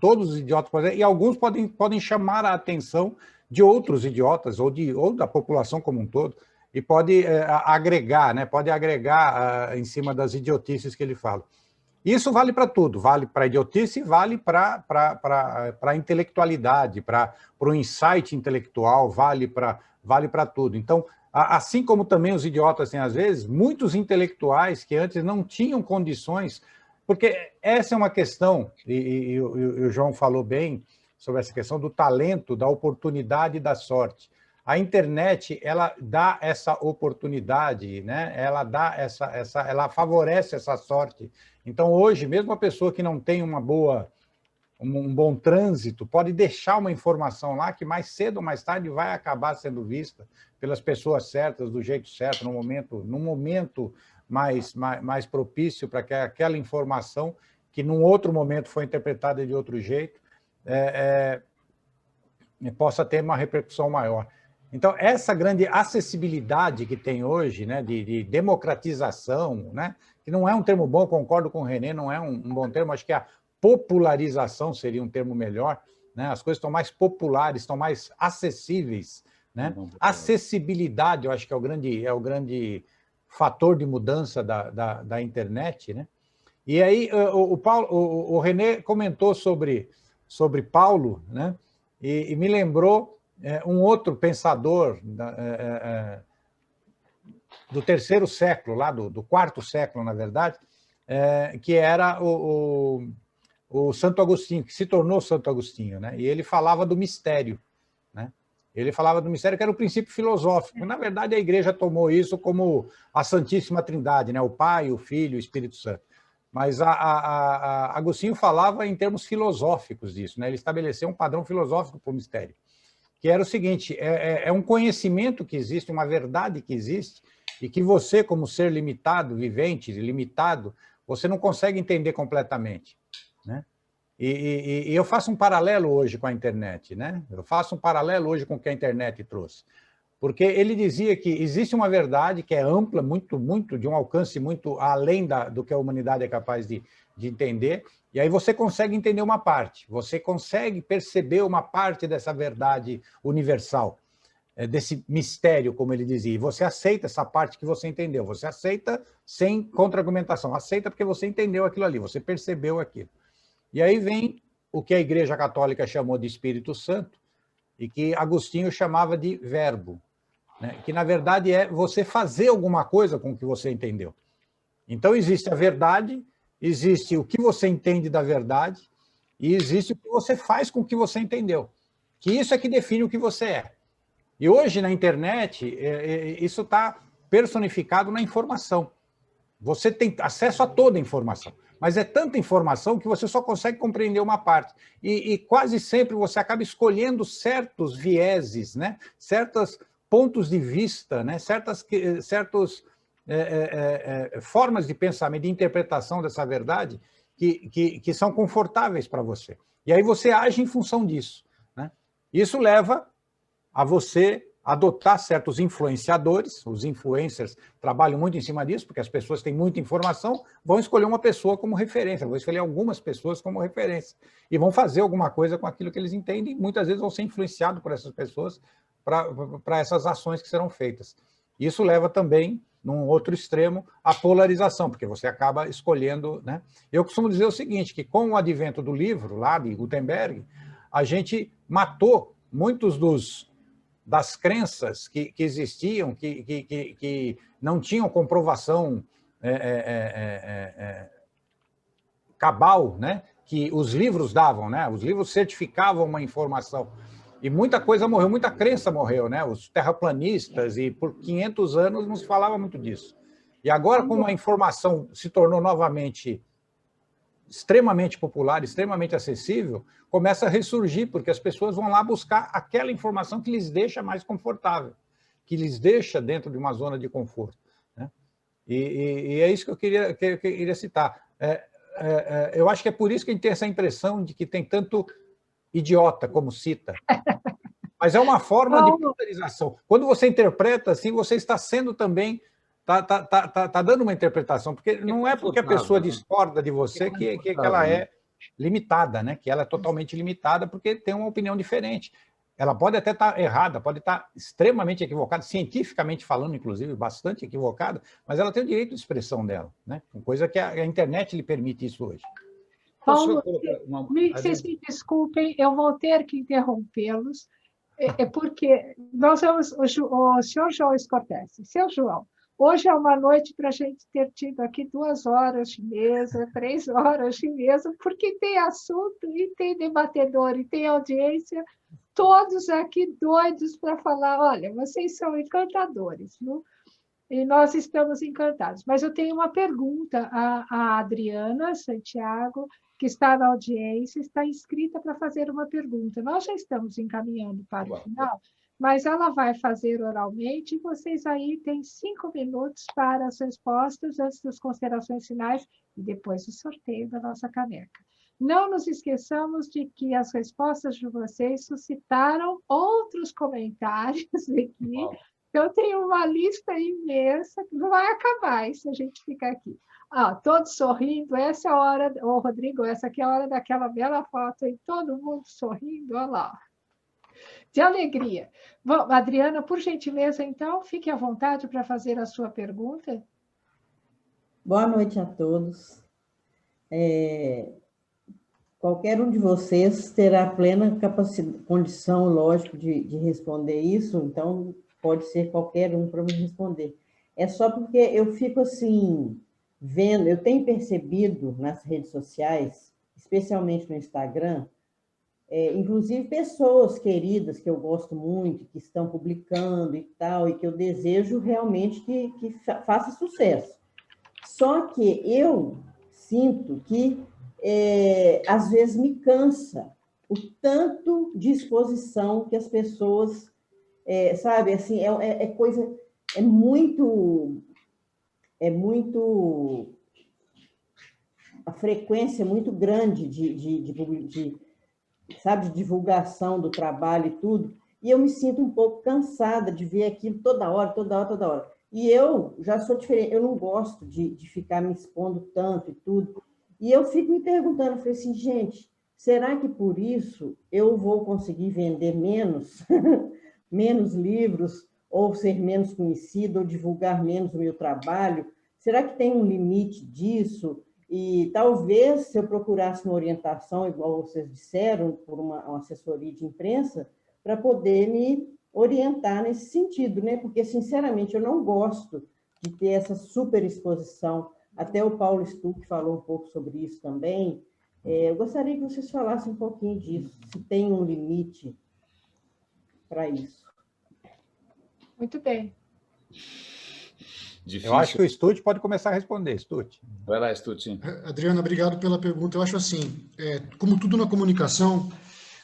e alguns podem chamar a atenção de outros idiotas, ou da população como um todo, e pode agregar, né? Pode agregar em cima das idiotices que ele fala. Isso vale para tudo, vale para a idiotice e vale para a intelectualidade, para o insight intelectual, vale para tudo. Então, assim como também os idiotas têm, às vezes, muitos intelectuais que antes não tinham condições, porque essa é uma questão, e o João falou bem sobre essa questão do talento, da oportunidade e da sorte. A internet, ela dá essa oportunidade, né? Ela favorece essa sorte. Então, hoje, mesmo a pessoa que não tem uma boa um bom trânsito, pode deixar uma informação lá que mais cedo ou mais tarde vai acabar sendo vista pelas pessoas certas, do jeito certo, no momento mais propício para que aquela informação, que num outro momento foi interpretada de outro jeito, possa ter uma repercussão maior. Então, essa grande acessibilidade que tem hoje, né, de democratização, né, que não é um termo bom, concordo com o René, não é um bom termo, acho que a popularização seria um termo melhor, né? As coisas estão mais populares, estão mais acessíveis, né? Acessibilidade, eu acho que é o grande fator de mudança da internet, né? E aí o René comentou sobre Paulo, né? E me lembrou um outro pensador do terceiro século, lá do quarto século, na verdade, que era o Santo Agostinho, que se tornou Santo Agostinho, né? E ele falava do mistério, né? Ele falava do mistério que era o princípio filosófico. Na verdade, a igreja tomou isso como a Santíssima Trindade, né? O Pai, o Filho e o Espírito Santo. Mas Agostinho falava em termos filosóficos disso, né? Ele estabeleceu um padrão filosófico para o mistério, que era o seguinte: é um conhecimento que existe, uma verdade que existe, e que você, como ser limitado, vivente, limitado, você não consegue entender completamente, né? E eu faço um paralelo hoje com a internet, né? Eu faço um paralelo hoje com o que a internet trouxe. Porque ele dizia que existe uma verdade que é ampla, muito, de um alcance muito além do que a humanidade é capaz de entender, e aí você consegue entender uma parte, você consegue perceber uma parte dessa verdade universal, desse mistério, como ele dizia, e você aceita essa parte que você entendeu, você aceita sem contra-argumentação, aceita porque você entendeu aquilo ali, você percebeu aquilo. E aí vem o que a Igreja Católica chamou de Espírito Santo e que Agostinho chamava de verbo, né? Que, na verdade, é você fazer alguma coisa com o que você entendeu. Então, existe a verdade, existe o que você entende da verdade e existe o que você faz com o que você entendeu. Que isso é que define o que você é. E hoje, na internet, isso está personificado na informação. Você tem acesso a toda a informação, mas é tanta informação que você só consegue compreender uma parte. E quase sempre você acaba escolhendo certos vieses, né? Certos pontos de vista, né? Certas formas de pensamento, de interpretação dessa verdade que são confortáveis para você. E aí você age em função disso, né? Isso leva a você adotar certos influenciadores, os influencers trabalham muito em cima disso, porque as pessoas têm muita informação, vão escolher uma pessoa como referência, vão escolher algumas pessoas como referência, e vão fazer alguma coisa com aquilo que eles entendem, e muitas vezes vão ser influenciados por essas pessoas para essas ações que serão feitas. Isso leva também, num outro extremo, à polarização, porque você acaba escolhendo, né? Eu costumo dizer o seguinte, que com o advento do livro, lá de Gutenberg, a gente matou muitos das crenças que existiam, que não tinham comprovação cabal, né? Que os livros davam, né? Os livros certificavam uma informação. E muita coisa morreu, muita crença morreu, né? Os terraplanistas, e por 500 anos não se falava muito disso. E agora, como a informação se tornou novamente extremamente popular, extremamente acessível, começa a ressurgir, porque as pessoas vão lá buscar aquela informação que lhes deixa mais confortável, que lhes deixa dentro de uma zona de conforto, né? E é isso que eu queria citar. Eu acho que é por isso que a gente tem essa impressão de que tem tanto idiota, como cita. Mas é uma forma de polarização. Quando você interpreta assim, você está sendo também... Está dando uma interpretação, porque não é porque a pessoa discorda de você que ela é limitada, né? Que ela é totalmente limitada porque tem uma opinião diferente. Ela pode até estar errada, pode estar extremamente equivocada, cientificamente falando, inclusive, bastante equivocada, mas ela tem o direito de expressão dela, né? Coisa que a internet lhe permite isso hoje. Paulo, vocês me desculpem, eu vou ter que interrompê-los, porque nós vamos... O senhor João Escortese, seu João, hoje é uma noite para a gente ter tido aqui 2 horas de mesa, 3 horas de mesa, porque tem assunto, e tem debatedor, e tem audiência, todos aqui doidos para falar, olha, vocês são encantadores, não? E nós estamos encantados. Mas eu tenho uma pergunta à Adriana Santiago que está na audiência, está inscrita para fazer uma pergunta. Nós já estamos encaminhando para o final, mas ela vai fazer oralmente e vocês aí têm 5 minutos para as respostas antes das considerações finais e depois o sorteio da nossa caneca. Não nos esqueçamos de que as respostas de vocês suscitaram outros comentários aqui. Eu tenho uma lista imensa que não vai acabar se a gente ficar aqui. Todos sorrindo, essa é a hora... Ô, Rodrigo, essa aqui é a hora daquela bela foto aí, todo mundo sorrindo, olha lá. De alegria. Bom, Adriana, por gentileza, então, fique à vontade para fazer a sua pergunta. Boa noite a todos. Qualquer um de vocês terá plena condição, lógico, de responder isso, então pode ser qualquer um para me responder. É só porque eu fico assim, vendo, eu tenho percebido nas redes sociais, especialmente no Instagram, inclusive pessoas queridas que eu gosto muito, que estão publicando e tal, e que eu desejo realmente que faça sucesso. Só que eu sinto que às vezes me cansa o tanto de exposição que as pessoas, sabe, assim, coisa, é muito, a frequência é muito grande sabe, de divulgação do trabalho e tudo, e eu me sinto um pouco cansada de ver aquilo toda hora. E eu já sou diferente, eu não gosto de ficar me expondo tanto e tudo. E eu fico me perguntando, falei assim, gente, será que por isso eu vou conseguir vender menos, menos livros, ou ser menos conhecida, ou divulgar menos o meu trabalho? Será que tem um limite disso? E talvez, se eu procurasse uma orientação, igual vocês disseram, por uma assessoria de imprensa, para poder me orientar nesse sentido, né? Porque, sinceramente, eu não gosto de ter essa super exposição. Até o Paulo Stuck falou um pouco sobre isso também. Eu gostaria que vocês falassem um pouquinho disso, se tem um limite para isso. Muito bem. Difícil. Eu acho que o Stutt pode começar a responder, Stutt. Vai lá, Stutt. Adriana, obrigado pela pergunta. Eu acho assim, como tudo na comunicação,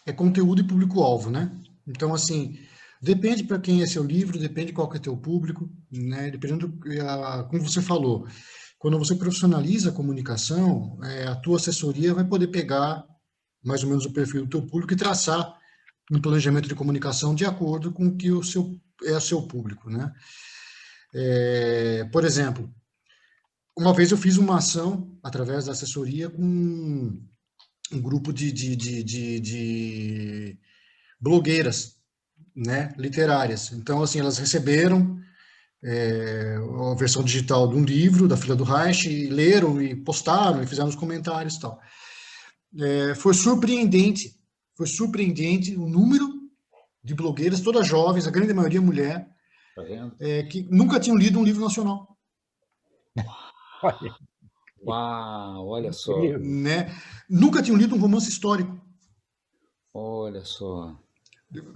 é conteúdo e público-alvo, né? Então, assim, depende para quem é seu livro, depende qual que é teu público, né? Dependendo, como você falou, quando você profissionaliza a comunicação, a tua assessoria vai poder pegar mais ou menos o perfil do teu público e traçar um planejamento de comunicação de acordo com o que o seu público, né? Por exemplo, uma vez eu fiz uma ação através da assessoria com um grupo de blogueiras, né, literárias. Então, assim, elas receberam a versão digital de um livro da Filha do Reich, e leram e postaram e fizeram os comentários e tal. Foi surpreendente o número de blogueiras, todas jovens, a grande maioria mulher, que nunca tinham lido um livro nacional. Uau, olha só. Né? Nunca tinham lido um romance histórico. Olha só.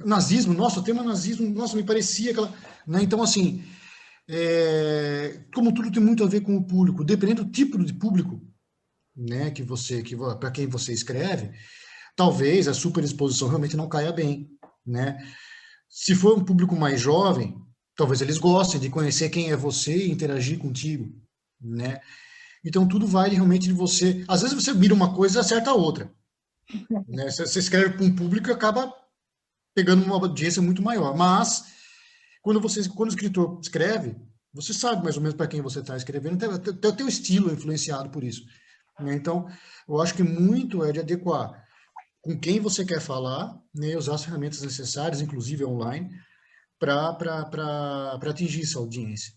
Nazismo, nossa, o tema nazismo, nossa, me parecia aquela... Né? Então, assim, como tudo tem muito a ver com o público, dependendo do tipo de público, né, para quem você escreve, talvez a superexposição realmente não caia bem, né? Se for um público mais jovem, talvez eles gostem de conhecer quem é você e interagir contigo, né? Então, tudo vai realmente de você... Às vezes você mira uma coisa e acerta a outra, né? Você escreve para um público e acaba pegando uma audiência muito maior. Mas, quando o escritor escreve, você sabe mais ou menos para quem você está escrevendo, até o teu estilo é influenciado por isso, né? Então, eu acho que muito é de adequar com quem você quer falar, né? Usar as ferramentas necessárias, inclusive online, para atingir essa audiência,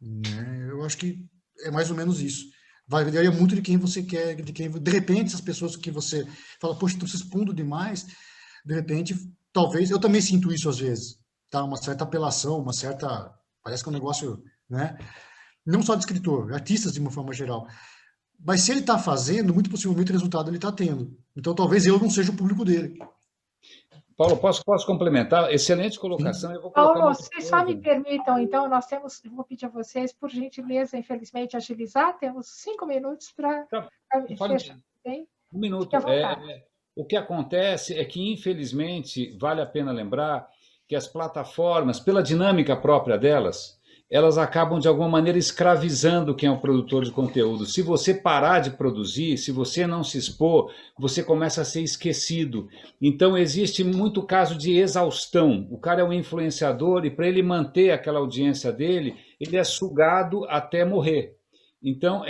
né? Eu acho que é mais ou menos isso. Varia muito de quem você quer, de repente, as pessoas que você fala, poxa, estou se expondo demais, de repente, talvez, eu também sinto isso às vezes, tá? Uma certa apelação, parece que é um negócio, né? Não só de escritor, artistas de uma forma geral. Mas se ele está fazendo, muito possivelmente o resultado ele está tendo. Então, talvez eu não seja o público dele. Paulo, posso complementar? Excelente colocação. Eu vou Paulo, se só me permitam, então, eu vou pedir a vocês, por gentileza, infelizmente, agilizar. Temos 5 minutos para fechar. Bem? Um minuto. Fique à vontade. O que acontece é que, infelizmente, vale a pena lembrar que as plataformas, pela dinâmica própria delas, elas acabam, de alguma maneira, escravizando quem é o produtor de conteúdo. Se você parar de produzir, se você não se expor, você começa a ser esquecido. Então, existe muito caso de exaustão. O cara é um influenciador e, para ele manter aquela audiência dele, ele é sugado até morrer. Então,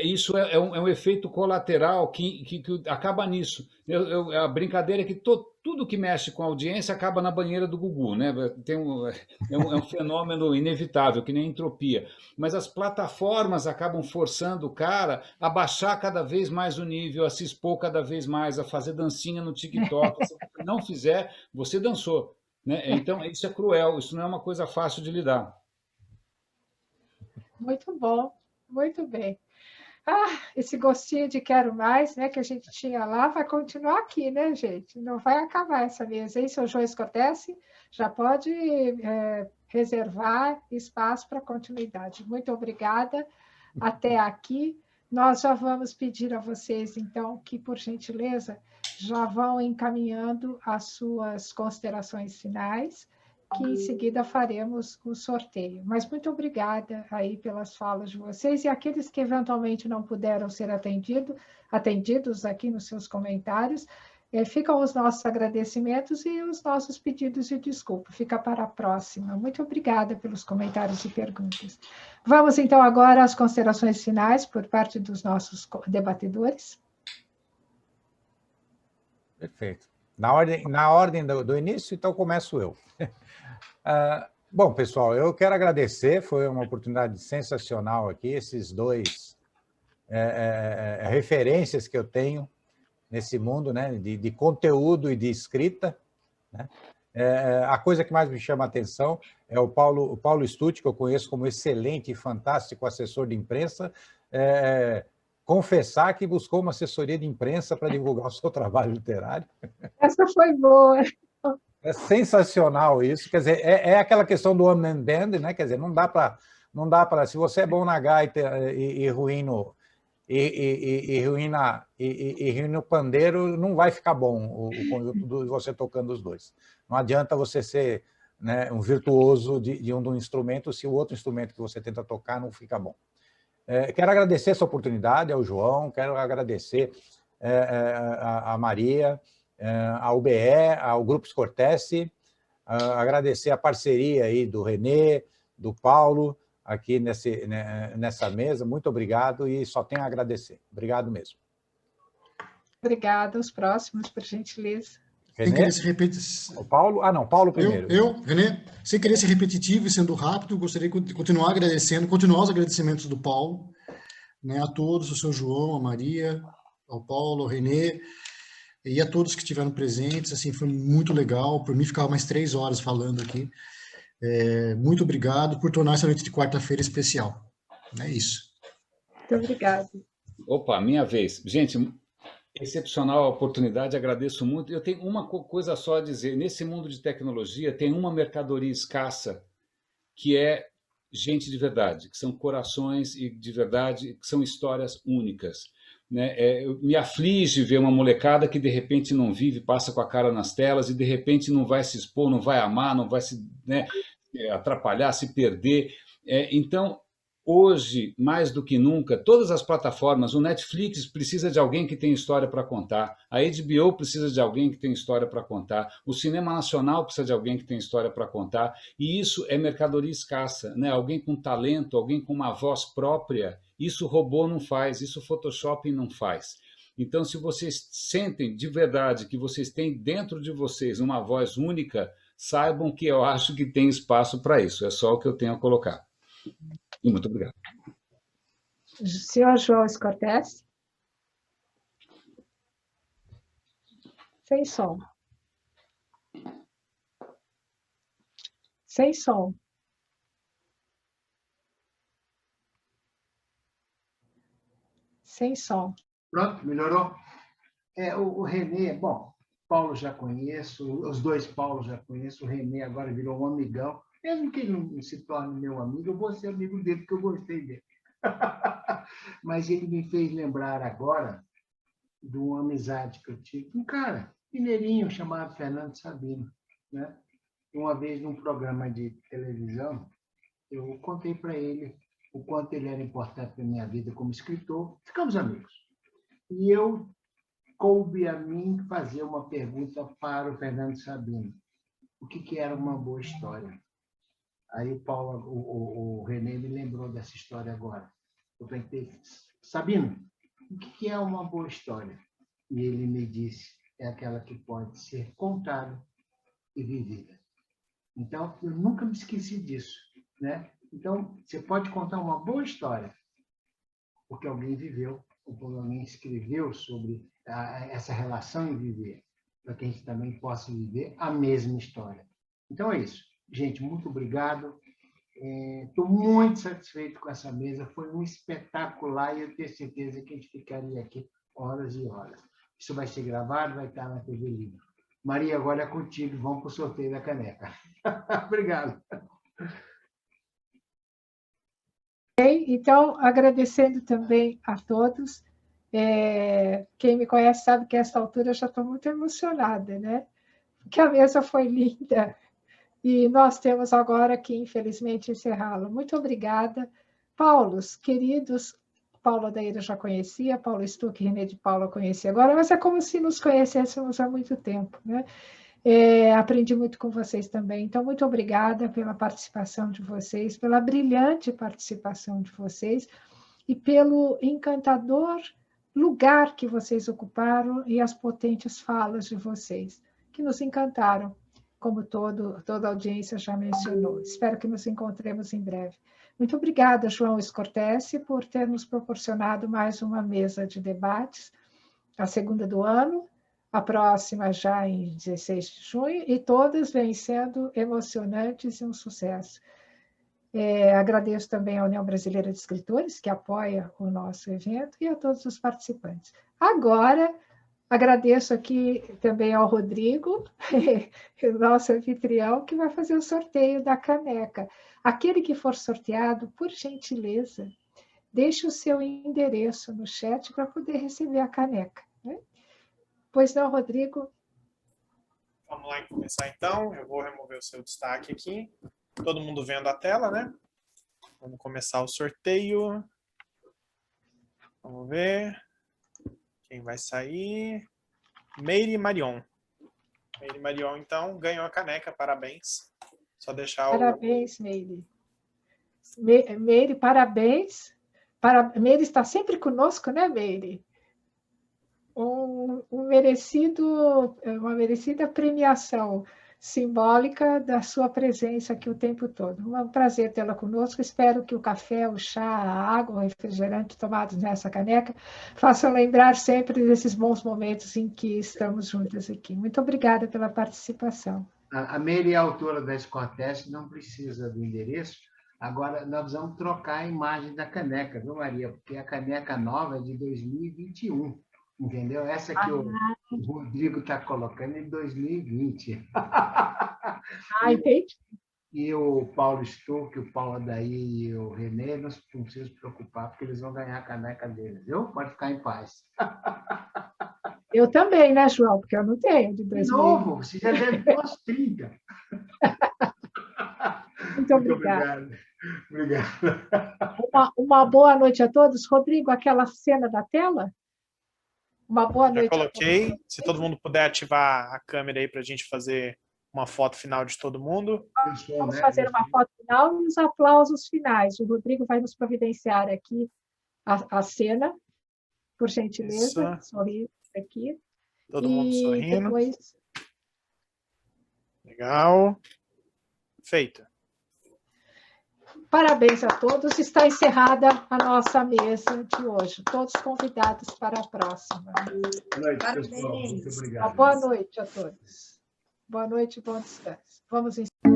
isso é um efeito colateral que acaba nisso. A brincadeira é que tudo que mexe com a audiência acaba na banheira do Gugu, né? É um fenômeno inevitável, que nem entropia. Mas as plataformas acabam forçando o cara a baixar cada vez mais o nível, a se expor cada vez mais, a fazer dancinha no TikTok. Se você não fizer, você dançou, né? Então, isso é cruel, isso não é uma coisa fácil de lidar. Muito bom, muito bem. Esse gostinho de quero mais, né, que a gente tinha lá, vai continuar aqui, né, gente? Não vai acabar essa mesa, hein? Seu João Scotese já pode reservar espaço para continuidade. Muito obrigada. Até aqui. Nós já vamos pedir a vocês, então, que, por gentileza, já vão encaminhando as suas considerações finais, que em seguida faremos o sorteio. Mas muito obrigada aí pelas falas de vocês, e aqueles que eventualmente não puderam ser atendidos aqui nos seus comentários, ficam os nossos agradecimentos e os nossos pedidos de desculpa. Fica para a próxima. Muito obrigada pelos comentários e perguntas. Vamos, então, agora às considerações finais por parte dos nossos debatedores. Perfeito. Na ordem do início, então começo eu. Bom, pessoal, eu quero agradecer, foi uma oportunidade sensacional aqui, esses dois referências que eu tenho nesse mundo, né, de conteúdo e de escrita, né? A coisa que mais me chama a atenção é o Paulo Stucci, que eu conheço como excelente e fantástico assessor de imprensa, confessar que buscou uma assessoria de imprensa para divulgar o seu trabalho literário. Essa foi boa. É sensacional isso, quer dizer, é aquela questão do one man band, né? Quer dizer, não dá para, se você é bom na gaita e ruim no pandeiro, não vai ficar bom o conjunto de você tocando os dois. Não adianta você ser, né, um virtuoso de um instrumento se o outro instrumento que você tenta tocar não fica bom. Quero agradecer essa oportunidade ao João, quero agradecer a Maria, ao UBE, ao Grupo Scotese, agradecer a parceria aí do Renê, do Paulo, aqui nessa mesa. Muito obrigado e só tenho a agradecer. Obrigado mesmo. Obrigada. Os próximos, por gentileza. Sem querer se repetir. O Paulo? Não, Paulo primeiro. Renê, sem querer ser repetitivo e sendo rápido, gostaria de continuar os agradecimentos do Paulo, né, a todos, ao seu João, a Maria, ao Paulo, ao Renê, e a todos que estiveram presentes. Assim, foi muito legal. Por mim, ficava mais 3 horas falando aqui. Muito obrigado por tornar essa noite de quarta-feira especial. É isso. Muito obrigada. Opa, minha vez. Gente, excepcional a oportunidade, agradeço muito. Eu tenho uma coisa só a dizer. Nesse mundo de tecnologia, tem uma mercadoria escassa, que é gente de verdade, que são corações e de verdade, que são histórias únicas. Né? Me aflige ver uma molecada que de repente não vive, passa com a cara nas telas e de repente não vai se expor, não vai amar, não vai se, né, atrapalhar, se perder. Então, hoje, mais do que nunca, todas as plataformas, o Netflix precisa de alguém que tem história para contar, a HBO precisa de alguém que tem história para contar, o cinema nacional precisa de alguém que tem história para contar, e isso é mercadoria escassa, né? Alguém com talento, alguém com uma voz própria. Isso robô não faz, isso Photoshop não faz. Então, se vocês sentem de verdade que vocês têm dentro de vocês uma voz única, saibam que eu acho que tem espaço para isso. É só o que eu tenho a colocar. E muito obrigado. Senhor João Scotese. Sem som. Sem som. Sem som. Pronto, melhorou? O Renê, bom, Paulo já conheço, os dois Paulos já conheço, o Renê agora virou um amigão. Mesmo que ele não se torne meu amigo, eu vou ser amigo dele, porque eu gostei dele. Mas ele me fez lembrar agora de uma amizade que eu tive. Um cara mineirinho chamado Fernando Sabino, né? Uma vez, num programa de televisão, eu contei para ele o quanto ele era importante na minha vida como escritor. Ficamos amigos. E eu coube a mim fazer uma pergunta para o Fernando Sabino. O que era uma boa história? Aí o René me lembrou dessa história agora. Eu perguntei, Sabino, o que é uma boa história? E ele me disse, é aquela que pode ser contada e vivida. Então, eu nunca me esqueci disso, né? Então, você pode contar uma boa história, porque alguém viveu, ou porque alguém escreveu sobre essa relação em viver, para que a gente também possa viver a mesma história. Então, é isso. Gente, muito obrigado. Estou muito satisfeito com essa mesa. Foi um espetacular e eu tenho certeza que a gente ficaria aqui horas e horas. Isso vai ser gravado, vai estar na TV Livre. Maria, agora é contigo. Vamos para o sorteio da caneca. Obrigado. Então, agradecendo também a todos. Quem me conhece sabe que a esta altura eu já estou muito emocionada, né? Porque a mesa foi linda. E nós temos agora que, infelizmente, encerrá-la. Muito obrigada. Paulos, queridos, Paulo Adair eu já conhecia, Paulo Stuck e René de Paula eu conhecia agora, mas é como se nos conhecêssemos há muito tempo, né? Aprendi muito com vocês também. Então, muito obrigada pela participação de vocês, pela brilhante participação de vocês e pelo encantador lugar que vocês ocuparam e as potentes falas de vocês, que nos encantaram, como toda a audiência já mencionou. Espero que nos encontremos em breve. Muito obrigada, João Scortese, por ter nos proporcionado mais uma mesa de debates, a segunda do ano, a próxima já em 16 de junho, e todas vêm sendo emocionantes e um sucesso. Agradeço também à União Brasileira de Escritores, que apoia o nosso evento, e a todos os participantes. Agora, agradeço aqui também ao Rodrigo, nosso anfitrião, que vai fazer o sorteio da caneca. Aquele que for sorteado, por gentileza, deixe o seu endereço no chat para poder receber a caneca, né? Pois não, Rodrigo? Vamos lá começar então. Eu vou remover o seu destaque aqui. Todo mundo vendo a tela, né? Vamos começar o sorteio. Vamos ver. Quem vai sair? Meire Marion. Meire Marion, então, ganhou a caneca. Parabéns. Só deixar Parabéns, Meire. Meire, parabéns. Meire está sempre conosco, né, Meire? Uma merecida premiação simbólica da sua presença aqui o tempo todo. É um prazer tê-la conosco. Espero que o café, o chá, a água, o refrigerante tomados nessa caneca façam lembrar sempre desses bons momentos em que estamos juntas aqui. Muito obrigada pela participação. A Meire é autora da Scortese, não precisa do endereço. Agora, nós vamos trocar a imagem da caneca, viu, Maria? Porque a caneca nova é de 2021. Entendeu? Essa que o Rodrigo está colocando em 2020. Entendi. E o Paulo Stuck, o Paulo Adair e o René, não precisam se preocupar, porque eles vão ganhar a caneca deles, viu? Pode ficar em paz. Eu também, né, João? Porque eu não tenho de 2020. De novo, você já deve ter umas 30. Muito obrigada. Obrigado. Uma boa noite a todos. Rodrigo, aquela cena da tela? Uma boa noite. Já coloquei. Se todo mundo puder ativar a câmera aí para a gente fazer uma foto final de todo mundo. Vamos fazer uma foto final e os aplausos finais. O Rodrigo vai nos providenciar aqui a cena, por gentileza. Sorrir aqui. Todo mundo sorrindo. Depois... Legal. Feito. Parabéns a todos. Está encerrada a nossa mesa de hoje. Todos convidados para a próxima. Boa noite, pessoal. Muito obrigado. Boa noite a todos. Boa noite e bom descanso. Vamos encerrar.